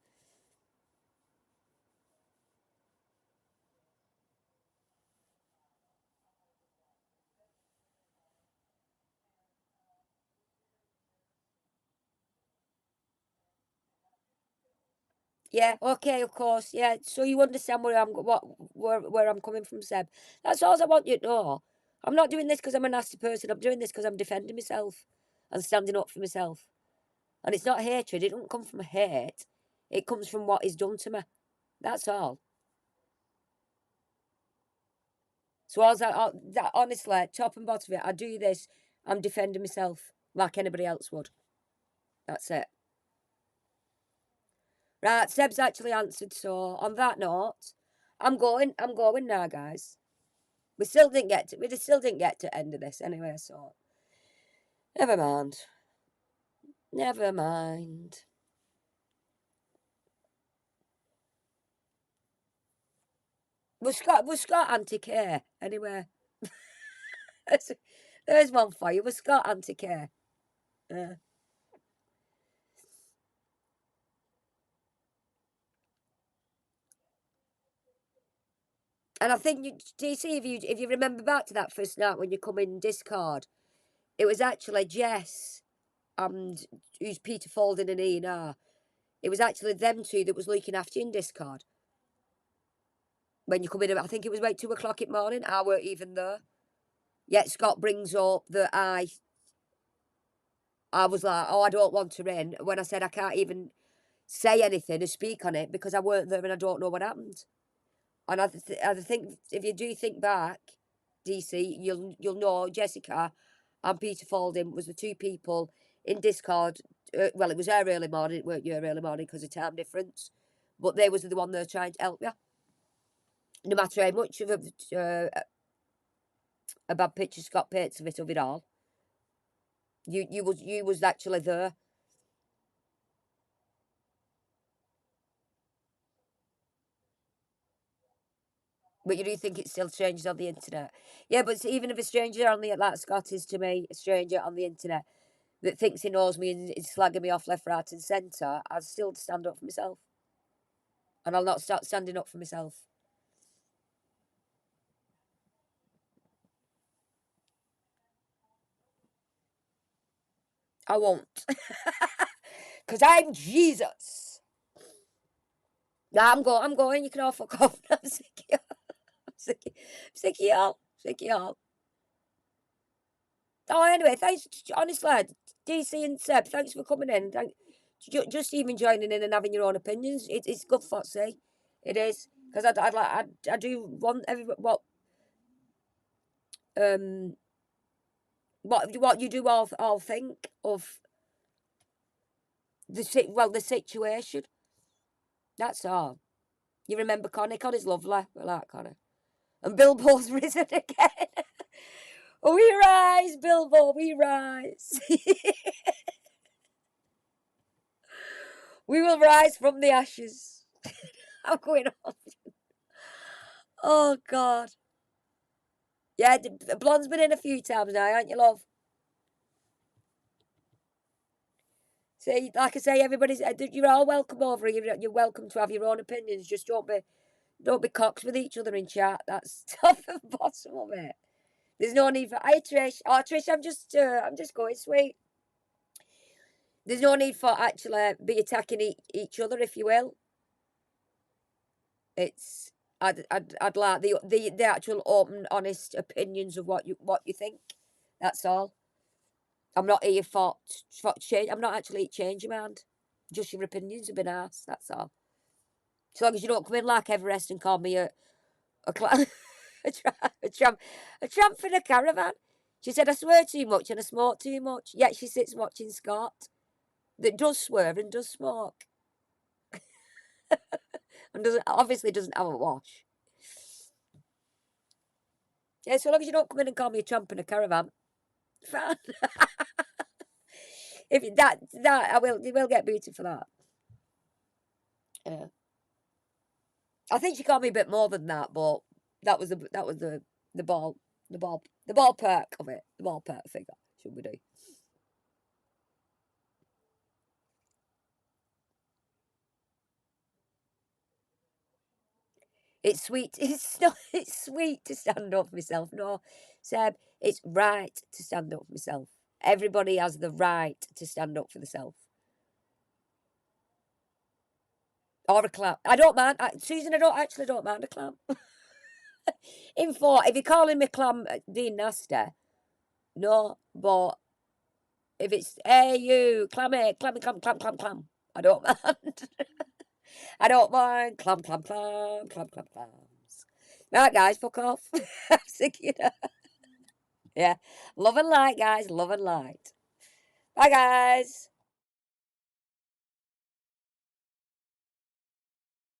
Yeah, okay, of course. Yeah, so you understand where I'm coming from, Seb. That's all I want you to know. I'm not doing this because I'm a nasty person. I'm doing this because I'm defending myself and standing up for myself. And it's not hatred. It doesn't come from hate. It comes from what is done to me. That's all. So that honestly, top and bottom of it, I do this. I'm defending myself like anybody else would. That's it. Right, Seb's actually answered. So on that note, I'm going. I'm going now, guys. We still didn't get to end of this anyway. So never mind. Never mind. Was Scott anti-care anyway? There's one for you. Was Scott anti-care? Uh, and I think do you see if you remember back to that first night when you come in Discord, it was actually Jess and who's Peter Falding and Ian. It was actually them two that was looking after you in Discord. When you come in, I think it was about 2 o'clock in the morning. I weren't even there. Yet Scott brings up that I was like, oh, I don't want to in. When I said I can't even say anything or speak on it because I weren't there and I don't know what happened. And I think if you do think back, DC, you'll know Jessica and Peter Falding was the two people in Discord. Well, it was her early morning, it weren't your early morning because of time difference. But they was the one there trying to help you. No matter how much of a bad picture Scott paints of it all, you was actually there. But you do think it's still strangers on the internet? Yeah, but even if a stranger on the, like Scott is to me, a stranger on the internet that thinks he knows me and is slagging me off left, right, and centre, I'll still stand up for myself. And I'll not start standing up for myself. I won't. Because I'm Jesus. Nah, I'm going. You can all fuck off. I'm sick of y'all. I'm sick of y'all. Sick of y'all. Oh, anyway, thanks. Honestly, DC and Seb, thanks for coming in. Just even joining in and having your own opinions. It's good for see. It is because I do want everybody um what you do all think of the situation. That's all. You remember Connie? Connie's lovely. I like Connie. And Bilbo's risen again. We rise, Bilbo. We rise. We will rise from the ashes. I'm going on. Oh God. Yeah, the blonde's been in a few times now, aren't you, love? See, like I say, everybody's you're all welcome over. You're welcome to have your own opinions. Just don't be cocks with each other in chat. That's top and bottom of it. There's no need for. Hi Trish. Oh Trish, I'm just going sweet. There's no need for actually be attacking each other, if you will. It's I'd like the actual open, honest opinions of what you think. That's all. I'm not here for change. I'm not actually here to change your mind. Just your opinions have been asked. That's all. As long as you don't come in like Everest and call me a a tramp in a caravan. She said I swear too much and I smoke too much. Yet she sits watching Scott that does swear and does smoke and doesn't have a wash. Yeah, so long as you don't come in and call me a tramp in a caravan, fine. If that you will get booted for that. Yeah. I think she called me a bit more than that, but the ball the ballpark of it. The ballpark figure, should we do? It's sweet. It's not. It's sweet to stand up for myself. No, Seb, it's right to stand up for myself. Everybody has the right to stand up for themselves. Or a clamp. I don't mind. Susan, I don't mind a clamp. In for if you're calling me clam being nasty, no, but if it's hey you, clammy, clammy, clam. I don't mind. I don't mind. Clam. Right, guys, fuck off. Sick, you know. Yeah. Love and light, guys. Love and light. Bye, guys.